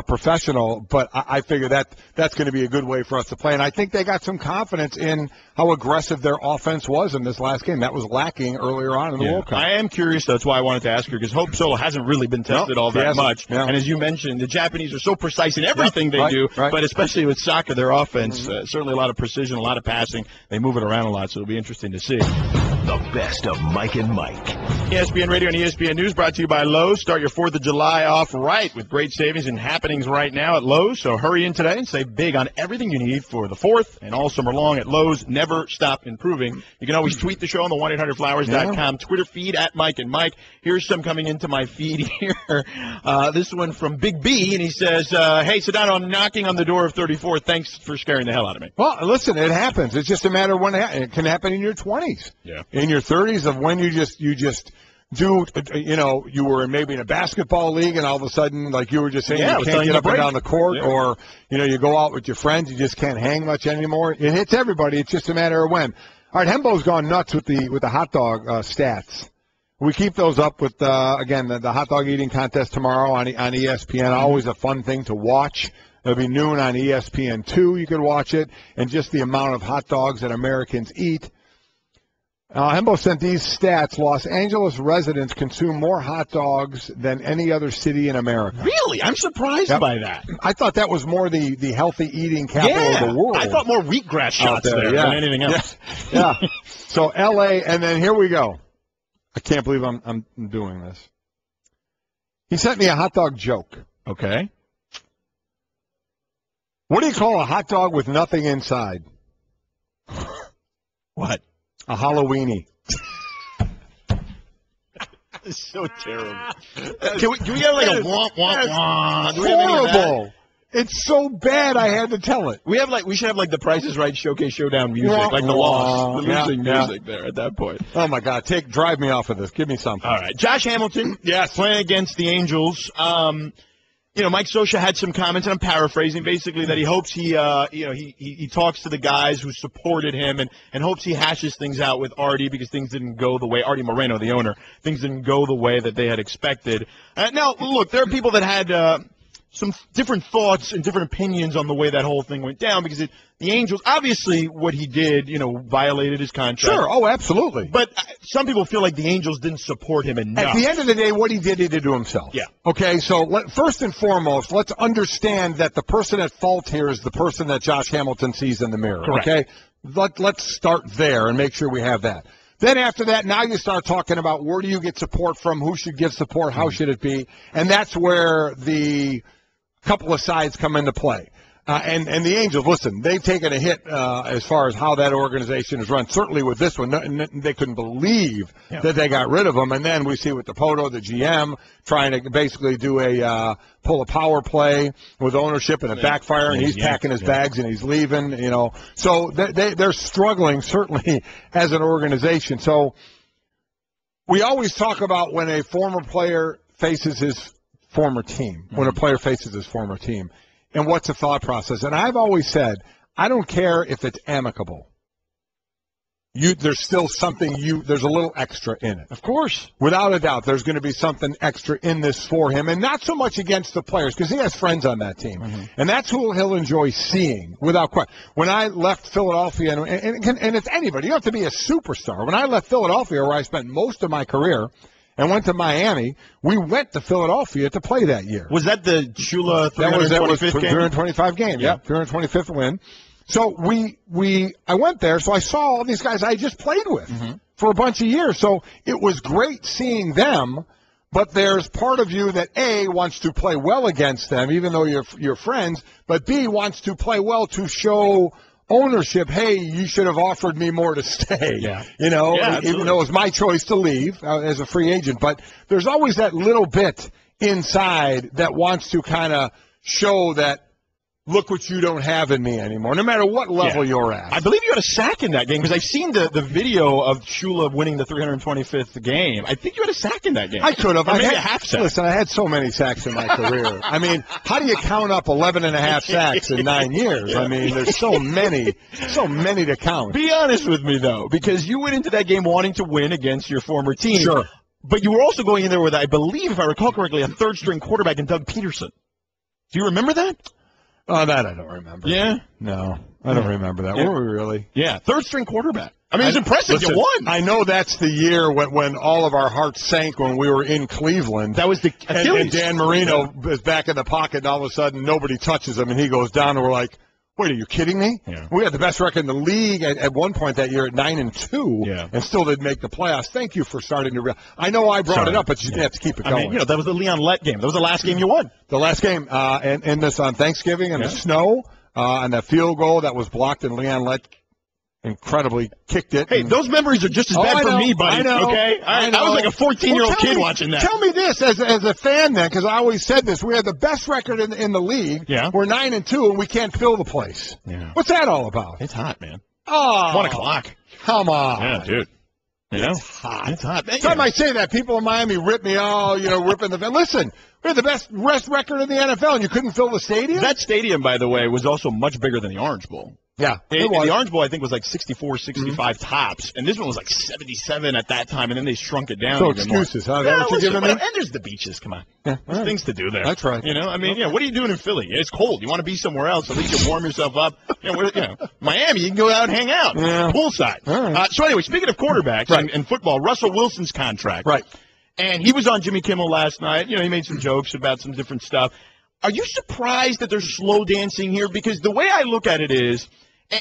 professional, but I figure that's going to be a good way for us to play. And I think they got some confidence in how aggressive their offense was in this last game. That was lacking earlier on in the World Cup. I am curious. That's why I wanted to ask her, because Hope Solo hasn't really been tested all that much. Yeah. And as you mentioned, the Japanese are so precise in everything they do, but especially with soccer, their offense, certainly a lot of precision, a lot of passing. They move it around a lot, so it'll be interesting to see. The best of Mike and Mike. ESPN Radio and ESPN News brought to you by Lowe's. Start your 4th of July off right with great savings and happenings right now at Lowe's. So hurry in today and save big on everything you need for the 4th and all summer long at Lowe's. Never stop improving. You can always tweet the show on the 1-800-Flowers.com Twitter feed at Mike and Mike. Here's some coming into my feed here. This one from Big B, and he says, hey, Sedano, I'm knocking on the door of 34. Thanks for scaring the hell out of me. Well, listen, it happens. It's just a matter of when it can happen in your 20s. Yeah. In your 30s of when you just do, you know, you were maybe in a basketball league and all of a sudden, like you were just saying, you can't get up and down the court, or, you know, you go out with your friends, you just can't hang much anymore. It hits everybody. It's just a matter of when. All right, Hembo's gone nuts with the hot dog stats. We keep those up with, again, the hot dog eating contest tomorrow on ESPN. Always a fun thing to watch. It'll be noon on ESPN2. You can watch it. And just the amount of hot dogs that Americans eat. Hembo sent these stats. Los Angeles residents consume more hot dogs than any other city in America. Really? I'm surprised by that. I thought that was more the healthy eating capital of the world. I thought more wheatgrass shots there than anything else. Yeah. So L.A., and then here we go. I can't believe I'm doing this. He sent me a hot dog joke. Okay. What do you call a hot dog with nothing inside? What? A Halloweenie. It's so terrible. Can we get like a womp, womp, womp? Horrible. It's so bad I had to tell it. We should have like the Price is Right Showcase Showdown music, like the loss, the losing music there at that point. Oh my God, drive me off of this. Give me something. All right, Josh Hamilton, playing against the Angels. Mike Scioscia had some comments, and I'm paraphrasing, basically that he hopes he talks to the guys who supported him and hopes he hashes things out with Artie because things didn't go the way Artie Moreno, the owner, things didn't go the way that they had expected. Now, look, there are people that had some different thoughts and different opinions on the way that whole thing went down because the Angels, obviously what he did, violated his contract. Sure, oh, absolutely. But some people feel like the Angels didn't support him enough. At the end of the day, what he did to himself. Yeah. Okay, so first and foremost, let's understand that the person at fault here is the person that Josh Hamilton sees in the mirror. Correct. Okay? Let's start there and make sure we have that. Then after that, now you start talking about where do you get support from, who should give support, how should it be, and that's where the couple of sides come into play. And the Angels, listen, they've taken a hit as far as how that organization is run. Certainly with this one, they couldn't believe that they got rid of him. And then we see with DePoto, the GM, trying to basically do pull a power play with ownership and it backfire, and he's packing his bags and he's leaving. So they're struggling certainly as an organization. So we always talk about when a former player faces his former team, when a player faces his former team, and what's the thought process. And I've always said, I don't care if it's amicable. There's still something there's a little extra in it. Of course. Without a doubt, there's going to be something extra in this for him, and not so much against the players, because he has friends on that team. Mm-hmm. And that's who he'll enjoy seeing, without question. When I left Philadelphia, and it's anybody, you don't have to be a superstar. When I left Philadelphia, where I spent most of my career, and went to Miami, we went to Philadelphia to play that year. Was that the Shula 325th game? 325 game, yeah. 325th win. So I went there, so I saw all these guys I just played with for a bunch of years. So it was great seeing them, but there's part of you that, A, wants to play well against them, even though you're friends, but B, wants to play well to show ownership, hey, you should have offered me more to stay. Yeah. Even though it was my choice to leave as a free agent. But there's always that little bit inside that wants to kind of show that, look what you don't have in me anymore, no matter what level you're at. I believe you had a sack in that game because I've seen the video of Shula winning the 325th game. I think you had a sack in that game. I could have. Or maybe a half sack. Listen, I had so many sacks in my career. I mean, how do you count up 11 and a half sacks in 9 years? Yeah. I mean, there's so many to count. Be honest with me, though, because you went into that game wanting to win against your former team. Sure. But you were also going in there with, I believe, if I recall correctly, a third-string quarterback in Doug Peterson. Do you remember that? Oh, that I don't remember. Yeah? No, I don't remember that. Yeah. Were we really? Yeah, third-string quarterback. I mean, it's impressive. Listen, you won. I know that's the year when all of our hearts sank when we were in Cleveland. That was the Achilles. And Dan Marino is back in the pocket, and all of a sudden nobody touches him, and he goes down, and we're like, wait, are you kidding me? Yeah. We had the best record in the league at one point that year at 9-2, and still didn't make the playoffs. Thank you for starting to realize. I know I brought it up, but you have to keep it going. I mean, that was the Leon Lett game. That was the last game you won. The last game, and this on Thanksgiving, and the snow, and that field goal that was blocked, and Leon Lett incredibly kicked it. Hey, those memories are just as bad for me, buddy. I know. Okay? I was like a 14-year-old kid watching that. Tell me this as a fan then, because I always said this. We had the best record in the league. Yeah. We're 9-2, and we can't fill the place. Yeah. What's that all about? It's hot, man. Oh. 1 o'clock. Come on. Yeah, dude. It's hot. It's hot. Every time I say that, people in Miami rip me, ripping the – listen, we had the best record in the NFL, and you couldn't fill the stadium? That stadium, by the way, was also much bigger than the Orange Bowl. Yeah. The Orange Bowl, I think, was like 64, 65 tops, and this one was like 77 at that time, and then they shrunk it down. So even excuses, more. huh? Is that what you're giving me? And there's the beaches. Come on. Yeah, There's things to do there. That's right. What are you doing in Philly? It's cold. You want to be somewhere else. At least you warm yourself up. Miami, you can go out and hang out. Yeah. Poolside. Right. So anyway, speaking of quarterbacks and football, Russell Wilson's contract. Right. And he was on Jimmy Kimmel last night. He made some jokes about some different stuff. Are you surprised that they're slow dancing here? Because the way I look at it is,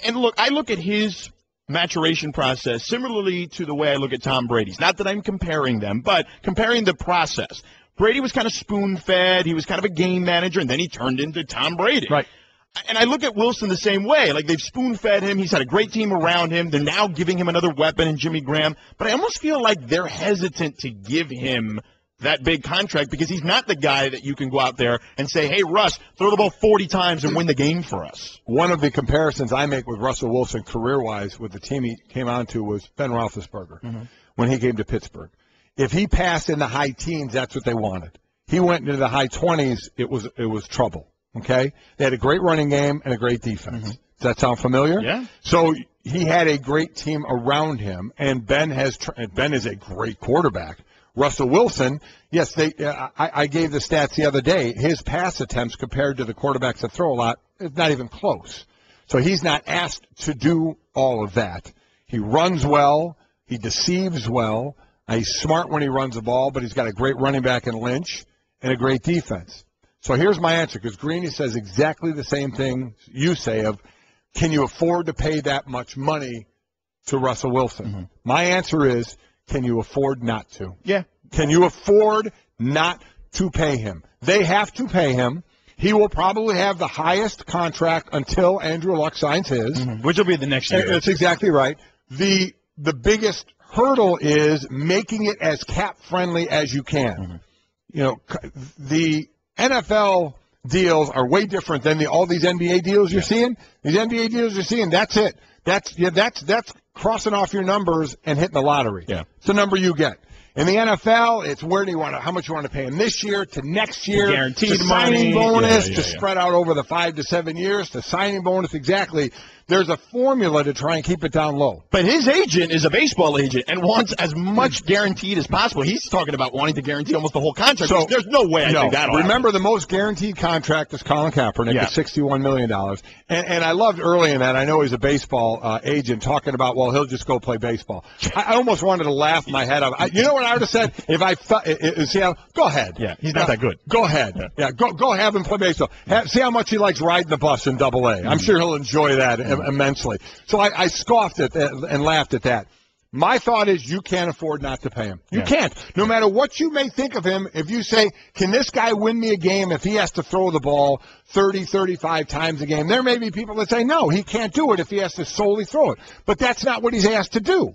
and look, I look at his maturation process similarly to the way I look at Tom Brady's. Not that I'm comparing them, but comparing the process. Brady was kind of spoon-fed. He was kind of a game manager, and then he turned into Tom Brady. Right. And I look at Wilson the same way. Like, they've spoon-fed him. He's had a great team around him. They're now giving him another weapon in Jimmy Graham. But I almost feel like they're hesitant to give him that big contract because he's not the guy that you can go out there and say, hey, Russ, throw the ball 40 times and win the game for us. One of the comparisons I make with Russell Wilson career-wise with the team he came on to was Ben Roethlisberger when he came to Pittsburgh. If he passed in the high teens, that's what they wanted. He went into the high 20s, it was trouble, okay? They had a great running game and a great defense. Does that sound familiar? Yeah. So he had a great team around him, and Ben is a great quarterback. Russell Wilson, yes, I gave the stats the other day. His pass attempts compared to the quarterbacks that throw a lot is not even close. So he's not asked to do all of that. He runs well. He deceives well. He's smart when he runs the ball, but he's got a great running back in Lynch and a great defense. So here's my answer, because Greeny says exactly the same thing you say of, can you afford to pay that much money to Russell Wilson? My answer is, can you afford not to? Yeah. Can you afford not to pay him? They have to pay him. He will probably have the highest contract until Andrew Luck signs his. Which will be the next year. That's exactly right. The biggest hurdle is making it as cap-friendly as you can. The NFL deals are way different than all these NBA deals you're seeing. These NBA deals you're seeing, that's it. That's crossing off your numbers and hitting the lottery. Yeah. It's the number you get. In the NFL, it's how much you want to pay him this year to next year, guaranteed to signing money. bonus, to spread out over the 5 to 7 years, to signing bonus. Exactly. There's a formula to try and keep it down low. But his agent is a baseball agent and wants as much guaranteed as possible. He's talking about wanting to guarantee almost the whole contract. So there's no way I think that'll Remember, the most guaranteed contract is Colin Kaepernick at $61 million. And I loved early in that, I know he's a baseball agent, talking about, well, he'll just go play baseball. I almost wanted to laugh my head off. You know what I would have said? If I thought, go ahead. Yeah, he's not that good. Go ahead. Yeah, go have him play baseball. See how much he likes riding the bus in AA. I'm sure he'll enjoy that immensely. So I scoffed at that and laughed at that. My thought is you can't afford not to pay him. You can't. No matter what you may think of him, if you say, can this guy win me a game if he has to throw the ball 30, 35 times a game? There may be people that say, no, he can't do it if he has to solely throw it. But that's not what he's asked to do.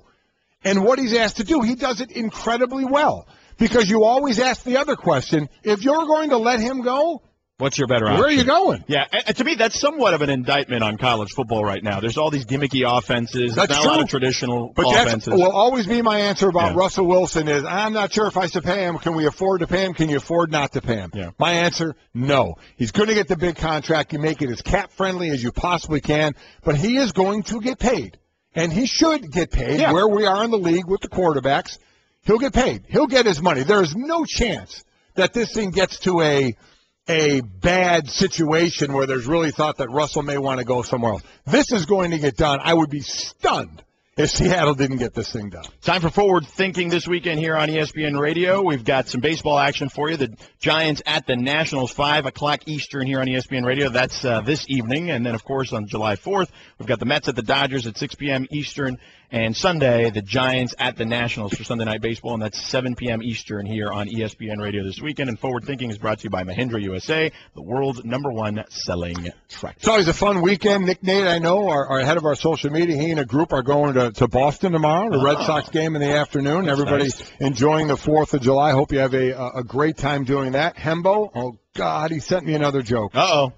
And what he's asked to do, he does it incredibly well. Because you always ask the other question, if you're going to let him go, what's your better option? Where are you going? Yeah, and to me, that's somewhat of an indictment on college football right now. There's all these gimmicky offenses. That's not true. A lot of traditional but offenses. That will always be my answer about Russell Wilson is, I'm not sure if I should pay him. Can we afford to pay him? Can you afford not to pay him? Yeah. My answer, no. He's going to get the big contract. You make it as cap-friendly as you possibly can, but he is going to get paid. And he should get paid where we are in the league with the quarterbacks. He'll get paid. He'll get his money. There is no chance that this thing gets to a bad situation where there's really thought that Russell may want to go somewhere else. This is going to get done. I would be stunned if Seattle didn't get this thing done. Time for Forward Thinking this weekend here on ESPN Radio. We've got some baseball action for you. The Giants at the Nationals, 5 o'clock Eastern here on ESPN Radio. That's this evening. And then, of course, on July 4th, we've got the Mets at the Dodgers at 6 p.m. Eastern. And Sunday, the Giants at the Nationals for Sunday Night Baseball, and that's 7 p.m. Eastern here on ESPN Radio this weekend. And Forward Thinking is brought to you by Mahindra USA, the world's #1 selling tractor. It's always a fun weekend. Nick Nate, I know, are head of our social media. He and a group are going to Boston tomorrow, the Red Sox game in the afternoon. Everybody enjoying the 4th of July. Hope you have a great time doing that. Hembo, oh, God, he sent me another joke. Uh-oh.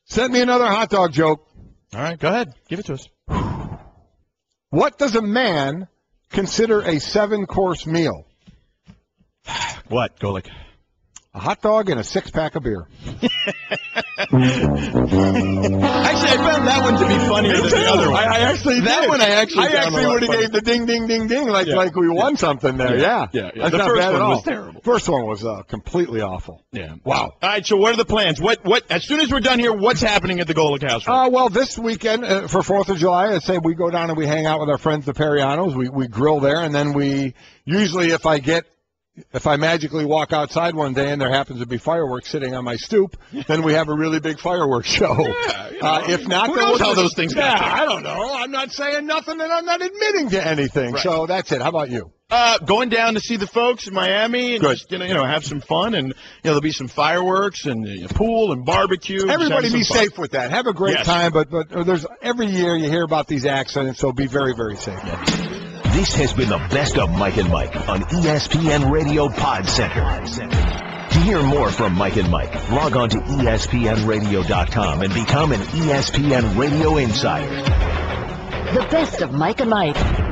Sent me another hot dog joke. All right, go ahead. Give it to us. What does a man consider a 7-course meal? What, Golic? A hot dog and a 6-pack of beer. Actually, I found that one to be funnier than the other one. I actually that did. one I actually would have gave the ding, ding, ding, ding like we won something there. Yeah. That's the not first bad one at all. was terrible. First one was completely awful. Yeah. Wow. All right. So what are the plans? What? As soon as we're done here, what's happening at the Golic house? Well, this weekend for 4th of July, I'd say we go down and we hang out with our friends, the Perianos. We grill there, and then we usually, if I magically walk outside one day and there happens to be fireworks sitting on my stoop, then we have a really big fireworks show. If not, who knows how those things got there? I don't know. I'm not saying nothing and I'm not admitting to anything. Right. So that's it. How about you? Going down to see the folks in Miami and just, have some fun, and there'll be some fireworks and pool and barbecue. Everybody be fun. safe with that. Have a great time, but there's every year you hear about these accidents, so be very, very safe. This has been the best of Mike and Mike on ESPN Radio Pod Center. To hear more from Mike and Mike, log on to ESPNradio.com and become an ESPN Radio Insider. The best of Mike and Mike.